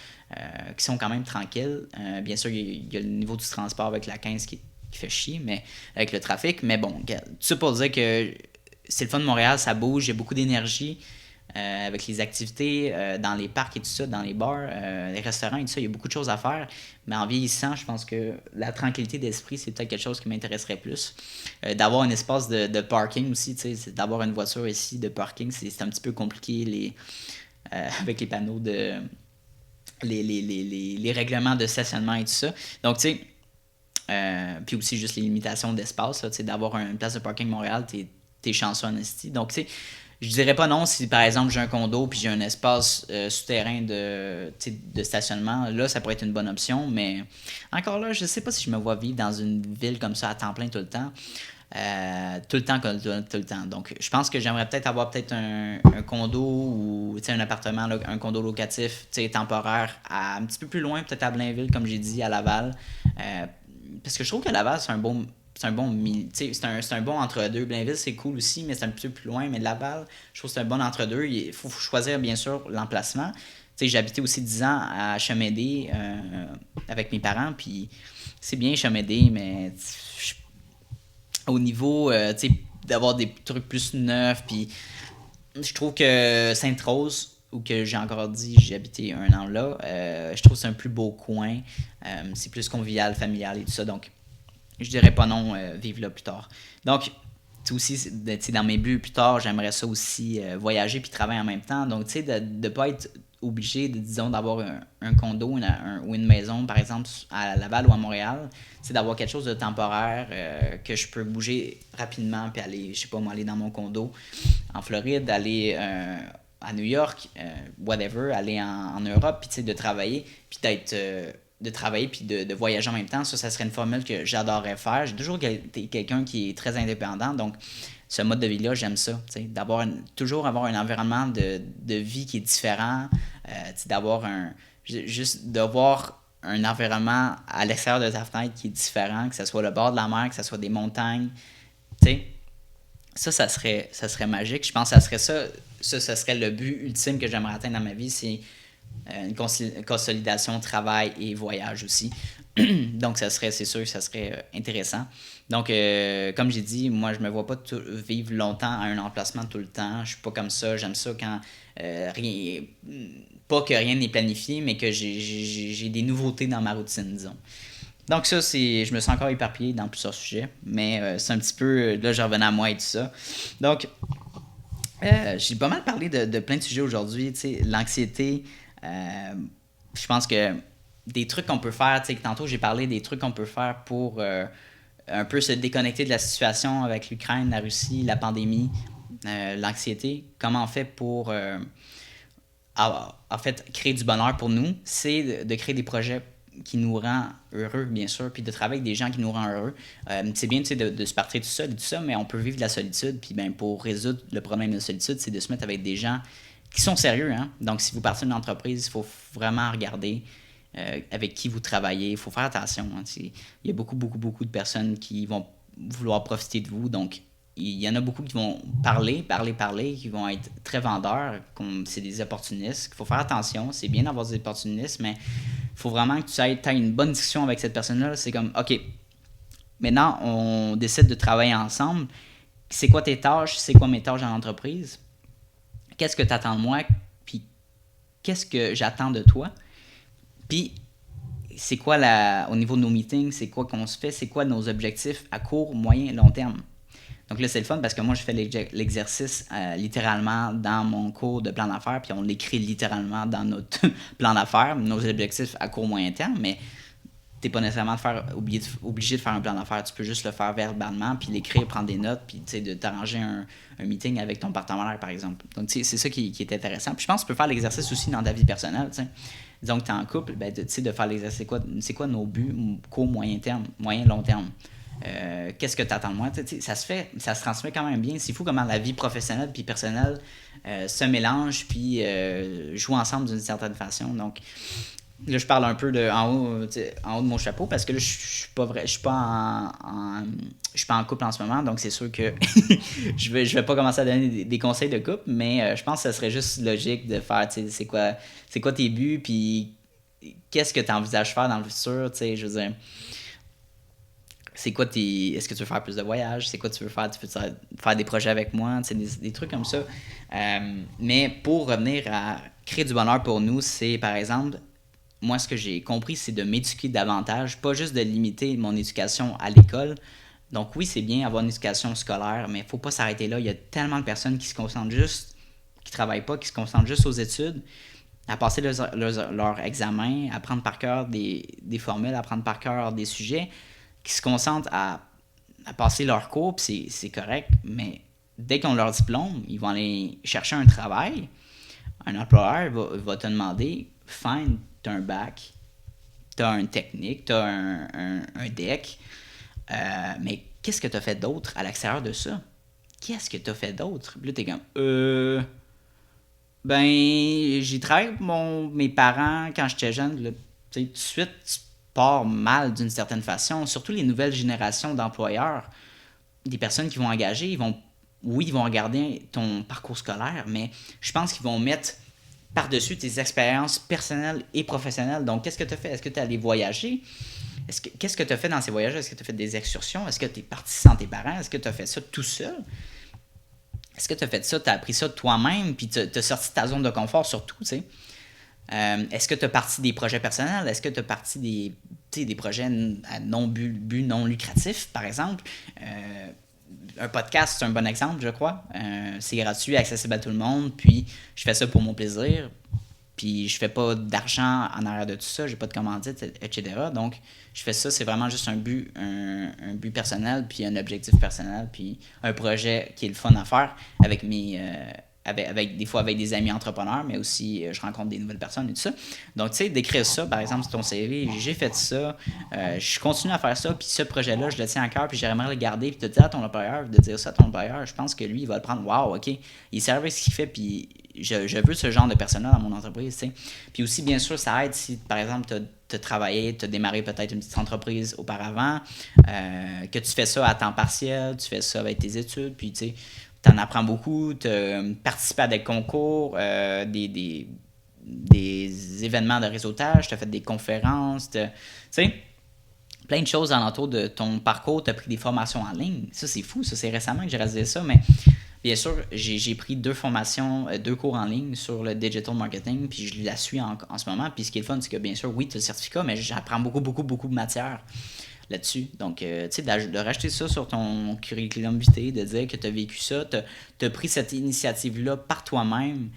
qui sont quand même tranquilles. Bien sûr, il y a le niveau du transport avec la 15 qui fait chier, mais avec le trafic. Mais bon, tout ça pour dire que c'est le fun de Montréal, ça bouge, il y a beaucoup d'énergie. Avec les activités dans les parcs et tout ça, dans les bars, les restaurants et tout ça, il y a beaucoup de choses à faire. Mais en vieillissant, je pense que la tranquillité d'esprit, c'est peut-être quelque chose qui m'intéresserait plus. D'avoir un espace de parking aussi, tu sais, d'avoir une voiture ici de parking, c'est un petit peu compliqué avec les panneaux les règlements de stationnement et tout ça. Donc, tu sais, puis aussi juste les limitations d'espace, là, tu sais, d'avoir une place de parking Montréal, t'es chanceux en esti. Donc, tu sais, je dirais pas non si par exemple j'ai un condo puis j'ai un espace souterrain de stationnement. Là, ça pourrait être une bonne option, mais encore là, je sais pas si je me vois vivre dans une ville comme ça à temps plein tout le temps. Tout le temps. Donc, je pense que j'aimerais peut-être avoir un condo ou un appartement, là, un condo locatif temporaire un petit peu plus loin, peut-être à Blainville, comme j'ai dit, à Laval. Parce que je trouve que Laval, c'est un bon entre-deux. Blainville, c'est cool aussi, mais c'est un petit peu plus loin. Mais Laval, je trouve que c'est un bon entre-deux. Il faut choisir, bien sûr, l'emplacement. J'ai habité aussi 10 ans à Chemédé avec mes parents, puis c'est bien Chemédé, mais au niveau d'avoir des trucs plus neufs, puis je trouve que Sainte-Rose, où que j'ai encore dit, j'ai habité 1 an là, je trouve que c'est un plus beau coin. C'est plus convivial, familial et tout ça, donc je dirais pas non, vivre là plus tard. Donc, aussi, dans mes buts plus tard, j'aimerais ça aussi voyager puis travailler en même temps. Donc, tu sais, de ne pas être obligé, disons, d'avoir un condo ou une maison, par exemple, à Laval ou à Montréal. C'est d'avoir quelque chose de temporaire que je peux bouger rapidement puis aller, je sais pas moi, aller dans mon condo en Floride, aller à New York, whatever, aller en Europe, puis tu sais, de travailler, puis d'être... de travailler puis de voyager en même temps, ça serait une formule que j'adorerais faire. J'ai toujours été quelqu'un qui est très indépendant, donc ce mode de vie-là, j'aime ça. Toujours avoir un environnement de vie qui est différent, juste d'avoir un environnement à l'extérieur de ta fenêtre qui est différent, que ce soit le bord de la mer, que ce soit des montagnes. Ça serait magique. Je pense que ça serait le but ultime que j'aimerais atteindre dans ma vie, c'est une consolidation, travail et voyage aussi. Donc, c'est sûr que ça serait intéressant. Donc, comme j'ai dit, moi, je me vois pas vivre longtemps à un emplacement tout le temps. Je suis pas comme ça. J'aime ça quand pas que rien n'est planifié, mais que j'ai des nouveautés dans ma routine, disons. Donc ça, je me sens encore éparpillé dans plusieurs sujets, mais c'est un petit peu... Là, je revenais à moi et tout ça. Donc, j'ai pas mal parlé de plein de sujets aujourd'hui. L'anxiété... je pense que des trucs qu'on peut faire, tantôt j'ai parlé des trucs qu'on peut faire pour un peu se déconnecter de la situation avec l'Ukraine, la Russie, la pandémie, l'anxiété. Comment on fait pour en fait créer du bonheur pour nous, c'est de créer des projets qui nous rend heureux, bien sûr, puis de travailler avec des gens qui nous rendent heureux. C'est bien de se partir tout seul et tout ça, mais on peut vivre de la solitude, puis ben, pour résoudre le problème de la solitude, c'est de se mettre avec des gens qui sont sérieux. Hein? Donc, si vous partez d'une entreprise, il faut vraiment regarder avec qui vous travaillez. Il faut faire attention. Hein? Il y a beaucoup de personnes qui vont vouloir profiter de vous. Donc, il y en a beaucoup qui vont parler, qui vont être très vendeurs, comme c'est des opportunistes. Il faut faire attention. C'est bien d'avoir des opportunistes, mais il faut vraiment que tu aies une bonne discussion avec cette personne-là. C'est comme, OK, maintenant, on décide de travailler ensemble. C'est quoi tes tâches? C'est quoi mes tâches dans l'entreprise? Qu'est-ce que tu attends de moi? Puis, qu'est-ce que j'attends de toi? Puis, c'est quoi au niveau de nos meetings? C'est quoi qu'on se fait? C'est quoi nos objectifs à court, moyen, long terme? Donc là, c'est le fun parce que moi, je fais l'exercice littéralement dans mon cours de plan d'affaires, puis on l'écrit littéralement dans notre plan d'affaires, nos objectifs à court, moyen terme, mais tu n'es pas nécessairement obligé de faire un plan d'affaires. Tu peux juste le faire verbalement, puis l'écrire, prendre des notes, puis de t'arranger un meeting avec ton partenaire, par exemple. Donc, c'est ça qui est intéressant. Puis je pense que tu peux faire l'exercice aussi dans ta vie personnelle. T'sais. Disons que tu es en couple, ben, de faire l'exercice. C'est quoi nos buts court, moyen terme, moyen, long terme? Qu'est-ce que tu attends de moi? Ça se transmet quand même bien. C'est fou comment la vie professionnelle puis personnelle se mélangent puis jouent ensemble d'une certaine façon. Donc, là, je parle un peu en haut de mon chapeau parce que là, je suis pas en couple en ce moment, donc c'est sûr que je vais pas commencer à donner des conseils de couple, mais je pense que ce serait juste logique de faire, c'est quoi tes buts, puis qu'est-ce que tu envisages faire dans le futur, je veux dire. C'est quoi est-ce que tu veux faire plus de voyages? C'est quoi tu veux faire? Tu veux faire des projets avec moi? Des trucs comme ça. Mais pour revenir à créer du bonheur pour nous, c'est par exemple, moi ce que j'ai compris, c'est de m'éduquer davantage, pas juste de limiter mon éducation à l'école. Donc oui, c'est bien avoir une éducation scolaire, mais il ne faut pas s'arrêter là. Il y a tellement de personnes qui se concentrent juste, qui ne travaillent pas, qui se concentrent juste aux études, à passer leur examen, à apprendre par cœur des formules, à apprendre par cœur des sujets, qui se concentrent à passer leur cours, puis c'est correct, mais dès qu'ils ont leur diplôme, ils vont aller chercher un travail. Un employeur va te demander, fine, tu as un bac, tu as un technique, tu as un DEC, mais qu'est-ce que tu as fait d'autre à l'extérieur de ça? Qu'est-ce que tu as fait d'autre? Puis là, tu es comme, ben, j'ai travaillé avec mes parents quand j'étais jeune. Là, tout de suite, tu pars mal d'une certaine façon. Surtout les nouvelles générations d'employeurs, des personnes qui vont engager, ils vont regarder ton parcours scolaire, mais je pense qu'ils vont mettre par-dessus tes expériences personnelles et professionnelles. Donc, qu'est-ce que tu as fait? Est-ce que tu es allé voyager? Qu'est-ce que tu as fait dans ces voyages? Est-ce que tu as fait des excursions? Est-ce que tu es parti sans tes parents? Est-ce que tu as fait ça tout seul? Est-ce que tu as fait ça, tu as appris ça toi-même, puis tu as sorti de ta zone de confort surtout, tu sais? Est-ce que tu as parti des projets personnels? Est-ce que tu as parti des projets à but non lucratif, par exemple? Un podcast, c'est un bon exemple, je crois. C'est gratuit, accessible à tout le monde, puis je fais ça pour mon plaisir. Puis je fais pas d'argent en arrière de tout ça, j'ai pas de commandite, etc. Donc, je fais ça, c'est vraiment juste un but personnel, puis un objectif personnel, puis un projet qui est le fun à faire avec des fois avec des amis entrepreneurs, mais aussi je rencontre des nouvelles personnes et tout ça. Donc, tu sais, d'écrire ça, par exemple, sur ton CV, j'ai fait ça, je continue à faire ça, puis ce projet-là, je le tiens à cœur, puis j'aimerais le garder, puis de dire à ton employeur, je pense que lui, il va le prendre, wow, OK, il sait avec ce qu'il fait, puis je veux ce genre de personne-là dans mon entreprise, tu sais. Puis aussi, bien sûr, ça aide si, par exemple, tu as démarré peut-être une petite entreprise auparavant, que tu fais ça à temps partiel, tu fais ça avec tes études, puis tu sais, tu en apprends beaucoup, tu participes à des concours, des événements de réseautage, tu as fait des conférences, tu sais, plein de choses alentour de ton parcours, tu as pris des formations en ligne. Ça, c'est fou, ça, c'est récemment que j'ai réalisé ça, mais bien sûr, j'ai pris 2 cours en ligne sur le digital marketing, puis je la suis en ce moment. Puis ce qui est le fun, c'est que bien sûr, oui, tu as le certificat, mais j'apprends beaucoup de matière là-dessus. Donc, tu sais, de racheter ça sur ton curriculum vitae, de dire que tu as vécu ça, tu as pris cette initiative-là par toi-même,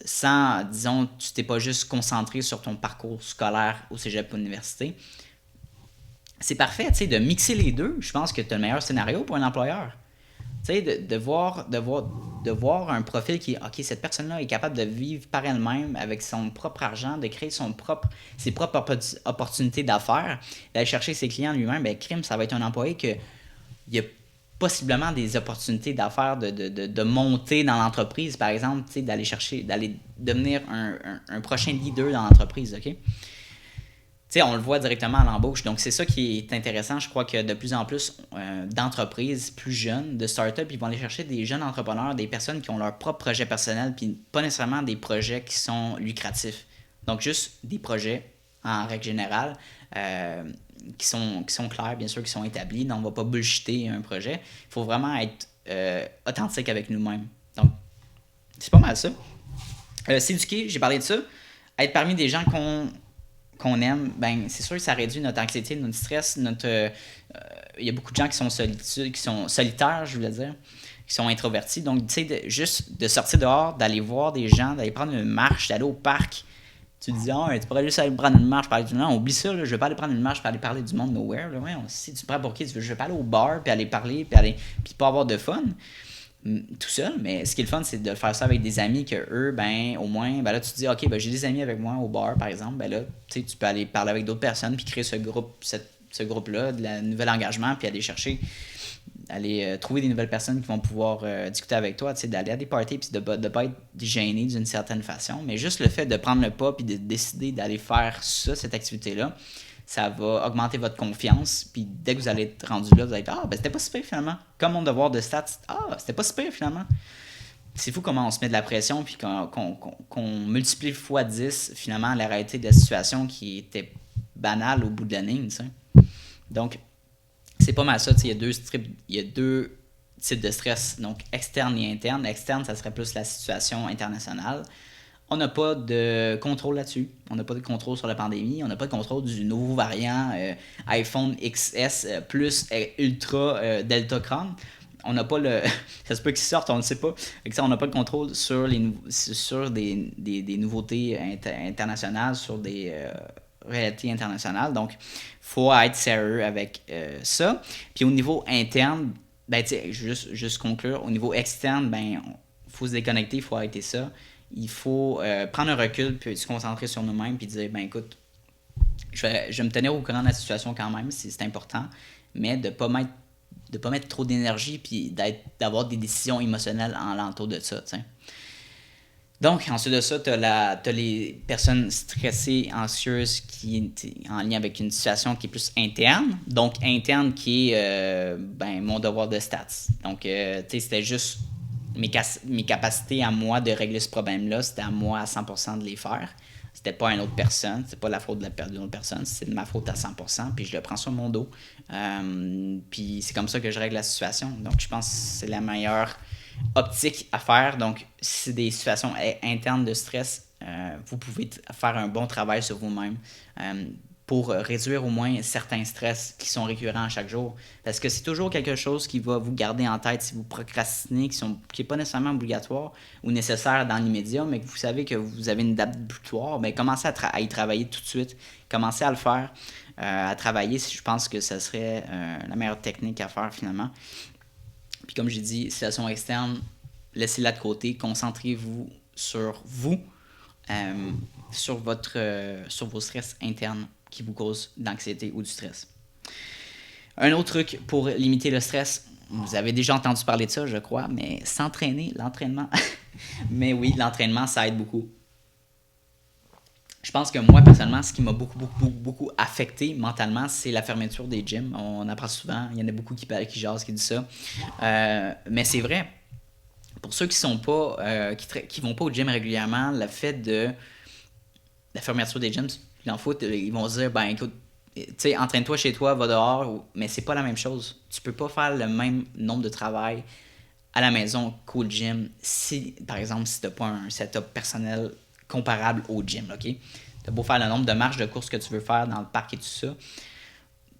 sans, disons, tu t'es pas juste concentré sur ton parcours scolaire au cégep ou à l'université. C'est parfait, tu sais, de mixer les deux. Je pense que tu as le meilleur scénario pour un employeur. Tu sais, de voir un profil qui, OK, cette personne-là est capable de vivre par elle-même avec son propre argent, de créer ses propres opportunités d'affaires, d'aller chercher ses clients lui-même, ben crime, ça va être un employé que il possiblement des opportunités d'affaires, de monter dans l'entreprise, par exemple, d'aller devenir un prochain leader dans l'entreprise, OK? On le voit directement à l'embauche. Donc, c'est ça qui est intéressant. Je crois que de plus en plus d'entreprises plus jeunes, de startups, ils vont aller chercher des jeunes entrepreneurs, des personnes qui ont leur propre projet personnel, puis pas nécessairement des projets qui sont lucratifs. Donc, juste des projets, en règle générale, qui sont clairs, bien sûr, qui sont établis. Donc, on ne va pas bullshiter un projet. Il faut vraiment être authentique avec nous-mêmes. Donc, c'est pas mal ça. S'éduquer, j'ai parlé de ça. Être parmi des gens qu'on aime, ben c'est sûr que ça réduit notre anxiété, notre stress, il y a beaucoup de gens qui sont solitaires, je voulais dire, qui sont introvertis. Donc, tu sais, juste de sortir dehors, d'aller voir des gens, d'aller prendre une marche, d'aller au parc. Tu te dis, tu pourrais juste aller prendre une marche, parler du monde. Oublie ça, là, je vais pas aller prendre une marche, puis aller parler du monde nowhere. Là. Ouais, si tu prends pour qui, je vais pas aller au bar, puis aller parler, puis pas avoir de fun tout seul, mais ce qui est le fun, c'est de faire ça avec des amis que eux, ben au moins, ben là tu te dis, ok, ben j'ai des amis avec moi au bar, par exemple, ben là, tu peux aller parler avec d'autres personnes, puis créer ce groupe-là, de la nouvel engagement, puis aller trouver des nouvelles personnes qui vont pouvoir discuter avec toi, tu sais, d'aller à des parties, puis de pas être gêné d'une certaine façon, mais juste le fait de prendre le pas, puis de décider d'aller faire ça, cette activité-là, ça va augmenter votre confiance. Puis dès que vous allez être rendu là, vous allez dire, ben c'était pas si pire finalement. Comme mon devoir de stats, c'était pas si pire finalement. C'est fou comment on se met de la pression, puis qu'on multiplie fois 10 finalement la réalité de la situation qui était banale au bout de la ligne. T'sais. Donc, c'est pas mal ça. Il y a deux types de stress, donc externe et interne. Externe, ça serait plus la situation internationale. On n'a pas de contrôle là-dessus. On n'a pas de contrôle sur la pandémie. On n'a pas de contrôle du nouveau variant iPhone XS plus Ultra Delta Crohn. On n'a pas le... ça se peut qu'ils sortent, on ne le sait pas. On n'a pas de contrôle sur des nouveautés internationales, sur des réalités internationales. Donc, il faut être sérieux avec ça. Puis au niveau interne, ben, juste conclure, au niveau externe, ben, faut se déconnecter, il faut arrêter ça. Il faut prendre un recul puis se concentrer sur nous-mêmes puis dire, ben écoute, je vais me tenir au courant de la situation quand même, c'est important, mais de pas mettre trop d'énergie puis d'avoir des décisions émotionnelles en l'entour de ça, t'sais. Donc, ensuite de ça, t'as les personnes stressées, anxieuses qui est en lien avec une situation qui est plus interne. Donc, interne qui est mon devoir de stats. Donc, c'était juste mes capacités à moi de régler ce problème-là, c'était à moi à 100% de les faire. C'était pas une autre personne, c'était pas la faute d'une autre personne, c'est de ma faute à 100%, puis je le prends sur mon dos. Puis c'est comme ça que je règle la situation. Donc je pense que c'est la meilleure optique à faire. Donc si c'est des situations internes de stress, vous pouvez faire un bon travail sur vous-même pour réduire au moins certains stress qui sont récurrents à chaque jour. Parce que c'est toujours quelque chose qui va vous garder en tête si vous procrastinez, qui n'est pas nécessairement obligatoire ou nécessaire dans l'immédiat, mais que vous savez que vous avez une date butoir, bien, commencez à y travailler tout de suite. Commencez à le faire, à travailler. Je pense que ce serait la meilleure technique à faire finalement. Puis comme j'ai dit, situation externe, laissez-la de côté. Concentrez-vous sur vous, sur vos stress internes qui vous causent d'anxiété ou du stress. Un autre truc pour limiter le stress, vous avez déjà entendu parler de ça, je crois, mais s'entraîner, l'entraînement. Mais oui, l'entraînement, ça aide beaucoup. Je pense que moi, personnellement, ce qui m'a beaucoup affecté mentalement, c'est la fermeture des gyms. On apprend souvent, il y en a beaucoup qui jasent, qui disent ça. Mais c'est vrai. Pour ceux qui sont pas, qui vont pas au gym régulièrement, le fait de la fermeture des gyms, en foot, ils vont se dire, ben écoute, tu sais, entraîne-toi chez toi, va dehors, mais c'est pas la même chose. Tu peux pas faire le même nombre de travail à la maison qu'au gym si, par exemple, si t'as pas un setup personnel comparable au gym, ok? T'as beau faire le nombre de marches de courses que tu veux faire dans le parc et tout ça,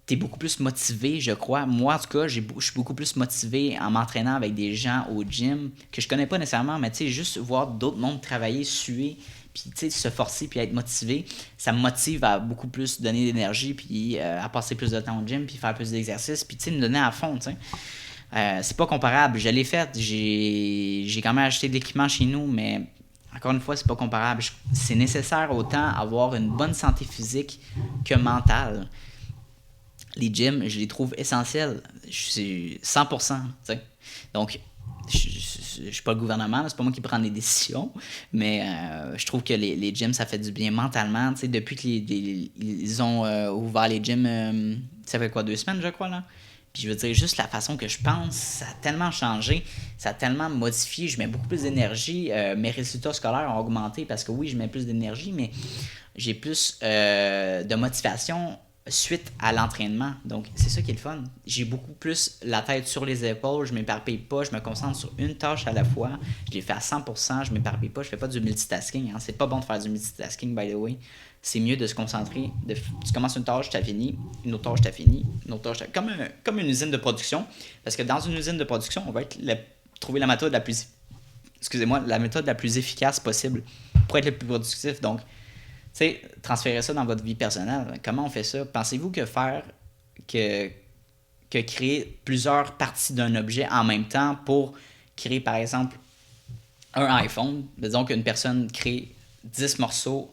t'es beaucoup plus motivé, je crois. Moi, en tout cas, je suis beaucoup plus motivé en m'entraînant avec des gens au gym que je connais pas nécessairement, mais tu sais, juste voir d'autres mondes travailler, suer, puis tu sais, se forcer puis être motivé, ça me motive à beaucoup plus donner d'énergie puis à passer plus de temps au gym puis faire plus d'exercices puis tu sais, me donner à fond, tu sais. C'est pas comparable. Je l'ai fait, j'ai quand même acheté de l'équipement chez nous, mais encore une fois, c'est pas comparable. C'est nécessaire autant avoir une bonne santé physique que mentale. les gyms, je les trouve essentiels. C'est 100%. T'sais. Donc, je ne suis pas le gouvernement, c'est pas moi qui prends des décisions, mais je trouve que les gyms, ça fait du bien mentalement. T'sais, depuis qu'ils ont ouvert les gyms, ça fait quoi, 2 semaines, je crois, là? Puis je veux dire, juste la façon que je pense, ça a tellement changé, ça a tellement modifié, je mets beaucoup plus d'énergie, mes résultats scolaires ont augmenté parce que oui, je mets plus d'énergie, mais j'ai plus de motivation suite à l'entraînement. Donc, c'est ça qui est le fun. J'ai beaucoup plus la tête sur les épaules, je m'éparpille pas, je me concentre sur une tâche à la fois, je l'ai fait à 100%, je m'éparpille pas, je fais pas du multitasking. Hein. C'est pas bon de faire du multitasking, by the way. C'est mieux de se concentrer. Tu commences une tâche, tu as fini. Une autre tâche, tu as fini. Une autre tâche, comme une usine de production. Parce que dans une usine de production, on va trouver la méthode la plus efficace possible pour être le plus productif. Donc, tu sais, transférer ça dans votre vie personnelle. Comment on fait ça? Pensez-vous que créer plusieurs parties d'un objet en même temps pour créer, par exemple, un iPhone. Disons qu'une personne crée 10 morceaux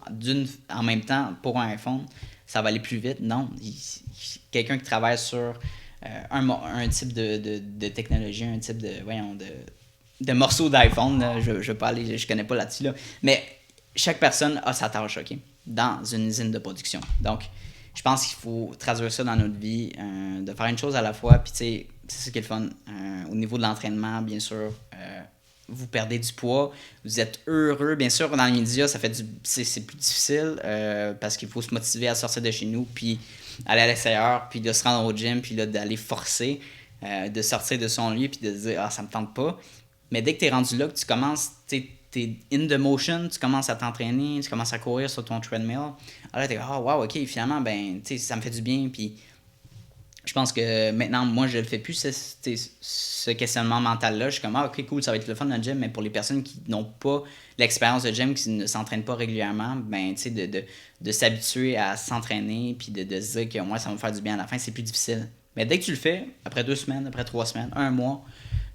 en même temps pour un iPhone, ça va aller plus vite. Non. Quelqu'un qui travaille sur un type de technologie, un type de morceaux d'iPhone, là, je connais pas là-dessus, là, mais chaque personne a sa tâche, OK, dans une usine de production. Donc, je pense qu'il faut traduire ça dans notre vie, de faire une chose à la fois, puis tu sais, c'est ça qui est le fun. Au niveau de l'entraînement, bien sûr, vous perdez du poids, vous êtes heureux. Bien sûr, dans les médias, c'est plus difficile parce qu'il faut se motiver à sortir de chez nous, puis aller à l'extérieur, puis de se rendre au gym, puis là, d'aller forcer, de sortir de son lit, puis de dire « Ah, ça me tente pas ». Mais dès que tu es rendu là, que tu commences, tu es in the motion, tu commences à t'entraîner, tu commences à courir sur ton treadmill, alors tu es « Ah, wow, OK, finalement, ben, ça me fait du bien ». Puis je pense que maintenant, moi, je ne fais plus ce questionnement mental-là. Je suis comme, ah, ok, cool, ça va être le fun dans le gym, mais pour les personnes qui n'ont pas l'expérience de gym, qui ne s'entraînent pas régulièrement, ben, tu sais, de s'habituer à s'entraîner, puis de se dire que moi, ça va me faire du bien à la fin, c'est plus difficile. Mais dès que tu le fais, après 2 semaines, après 3 semaines, 1 mois,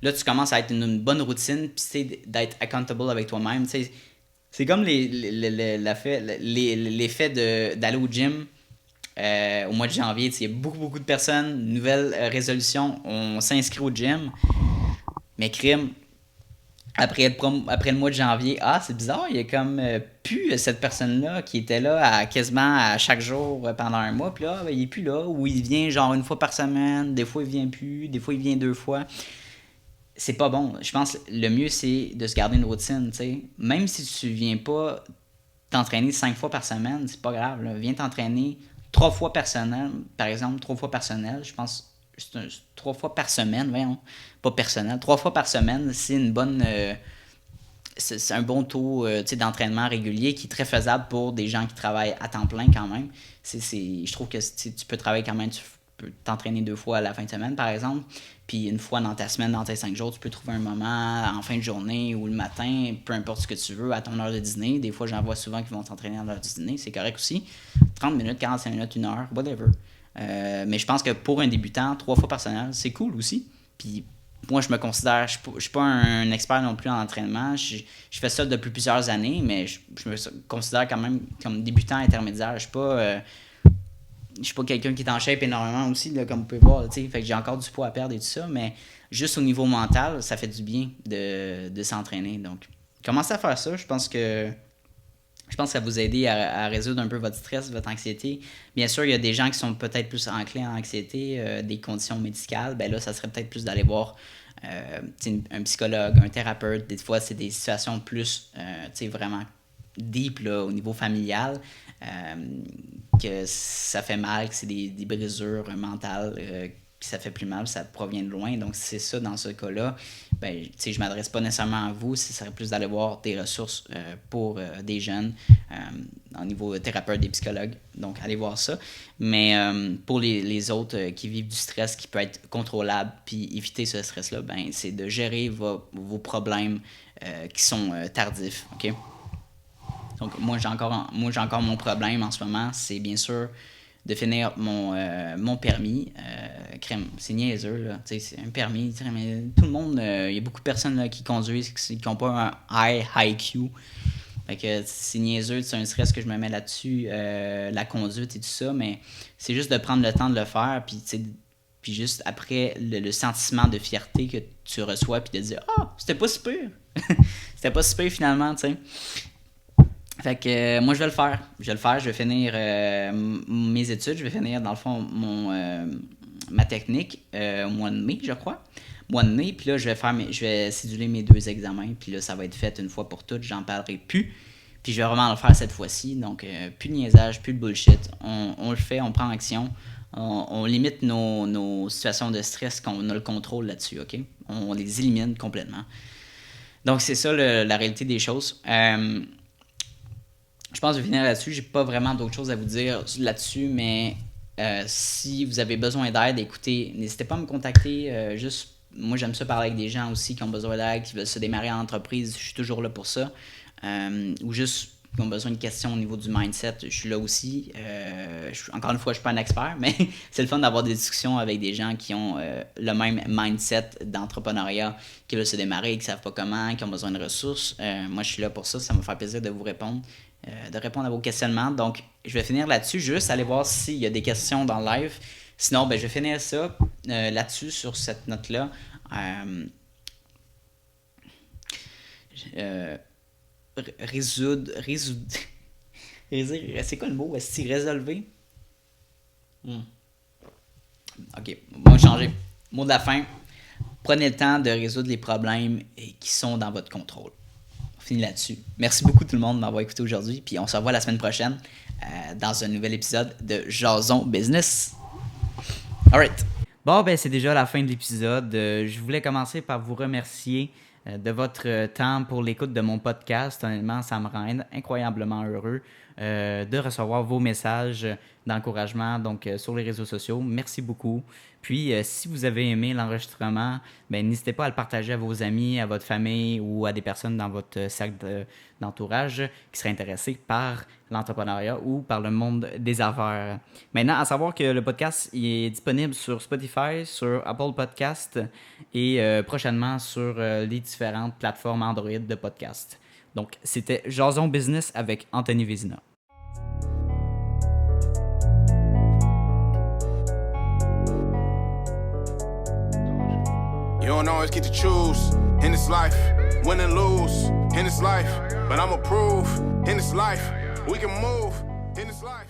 là, tu commences à être une bonne routine, puis tu sais, d'être accountable avec toi-même. Tu sais, c'est comme l'effet d'aller au gym. Au mois de janvier, il y a beaucoup de personnes, nouvelle résolution, on s'inscrit au gym, mais crime, après le mois de janvier, c'est bizarre, il y a comme plus cette personne-là qui était là quasiment à chaque jour pendant un mois, puis là, il est plus là, ou il vient genre 1 fois par semaine, des fois il vient plus, des fois il vient 2 fois. C'est pas bon. Je pense que le mieux, c'est de se garder une routine, tu sais. Même si tu viens pas t'entraîner 5 fois par semaine, c'est pas grave, là. Viens t'entraîner 3 fois personnel, par exemple, 3 fois personnel, je pense, 3 fois par semaine, voyons, pas personnel, 3 fois par semaine, c'est une bonne, c'est un bon taux d'entraînement régulier qui est très faisable pour des gens qui travaillent à temps plein quand même. Je trouve que tu peux travailler quand même, tu peux t'entraîner 2 fois à la fin de semaine, par exemple, puis 1 fois dans ta semaine, dans tes 5 jours, tu peux trouver un moment en fin de journée ou le matin, peu importe ce que tu veux, à ton heure de dîner. Des fois, j'en vois souvent qui vont s'entraîner à l'heure du dîner, c'est correct aussi. 30 minutes, 45 minutes, 1 heure, whatever. Mais je pense que pour un débutant, 3 fois par semaine, c'est cool aussi. Puis moi, je me considère, je suis pas un expert non plus en entraînement. Je fais ça depuis plusieurs années, mais je me considère quand même comme débutant intermédiaire. Je suis pas quelqu'un qui est en shape énormément aussi, là, comme vous pouvez voir. Fait que j'ai encore du poids à perdre et tout ça, mais juste au niveau mental, ça fait du bien de s'entraîner. Donc, commencez à faire ça. Je pense que ça va vous aider à résoudre un peu votre stress, votre anxiété. Bien sûr, il y a des gens qui sont peut-être plus enclins à l'anxiété, des conditions médicales. Ben là, ça serait peut-être plus d'aller voir un psychologue, un thérapeute. Des fois, c'est des situations plus vraiment deep là, au niveau familial, que ça fait mal, que c'est des brisures mentales, que ça fait plus mal, ça provient de loin. Donc, c'est ça, dans ce cas-là, ben, je ne m'adresse pas nécessairement à vous, ce serait plus d'aller voir des ressources pour des jeunes, au niveau thérapeute, des psychologues. Donc, allez voir ça. Mais pour les autres qui vivent du stress qui peut être contrôlable, puis éviter ce stress-là, ben, c'est de gérer vos problèmes qui sont tardifs, OK? Donc, moi, j'ai encore mon problème en ce moment, c'est bien sûr de finir mon permis. Crème, c'est niaiseux, là. C'est un permis. Mais tout le monde, il y a beaucoup de personnes là, qui conduisent qui n'ont pas un high IQ. Fait que c'est niaiseux, c'est un stress que je me mets là-dessus, la conduite et tout ça, mais c'est juste de prendre le temps de le faire, puis juste après le sentiment de fierté que tu reçois, puis de dire « Ah, c'était pas super! » C'était pas super finalement, tu sais. Fait que moi, je vais le faire. Je vais finir mes études, je vais finir dans le fond ma technique au mois de mai, je crois. Mois de mai, puis là, je vais céduler mes 2 examens, puis là, ça va être fait une fois pour toutes, j'en parlerai plus. Puis je vais vraiment le faire cette fois-ci, donc plus de niaisage, plus de bullshit. On le fait, on prend action, on limite nos situations de stress quand on a le contrôle là-dessus, OK? On les élimine complètement. Donc, c'est ça la réalité des choses. Je pense que je vais finir là-dessus. J'ai pas vraiment d'autres choses à vous dire là-dessus, mais si vous avez besoin d'aide, écoutez, n'hésitez pas à me contacter. Moi, j'aime ça parler avec des gens aussi qui ont besoin d'aide, qui veulent se démarrer en entreprise. Je suis toujours là pour ça. Ou juste qui ont besoin de questions au niveau du mindset. Je suis là aussi. Encore une fois, je suis pas un expert, mais c'est le fun d'avoir des discussions avec des gens qui ont le même mindset d'entrepreneuriat, qui veulent se démarrer, qui savent pas comment, qui ont besoin de ressources. Moi, je suis là pour ça. Ça me fait plaisir de vous répondre. De répondre à vos questionnements. Donc, je vais finir là-dessus. Juste aller voir s'il y a des questions dans le live. Sinon, je vais finir ça là-dessus, sur cette note-là. Résoudre. C'est quoi le mot? Est-ce que résolver? Ok, on va changer. Mot de la fin. Prenez le temps de résoudre les problèmes qui sont dans votre contrôle. Fini là-dessus. Merci beaucoup tout le monde de m'avoir écouté aujourd'hui. Puis on se revoit la semaine prochaine dans un nouvel épisode de Jason Business. Alright. Bon, c'est déjà la fin de l'épisode. Je voulais commencer par vous remercier de votre temps pour l'écoute de mon podcast. Honnêtement, ça me rend incroyablement heureux de recevoir vos messages d'encouragement sur les réseaux sociaux. Merci beaucoup. Puis, si vous avez aimé l'enregistrement, n'hésitez pas à le partager à vos amis, à votre famille ou à des personnes dans votre cercle d'entourage qui seraient intéressés par l'entrepreneuriat ou par le monde des affaires. Maintenant, à savoir que le podcast il est disponible sur Spotify, sur Apple Podcast et prochainement sur les différentes plateformes Android de podcast. Donc, c'était Jason Business avec Anthony Vézina. You don't always get to choose in this life, win and lose in this life. But I'ma prove in this life, we can move in this life.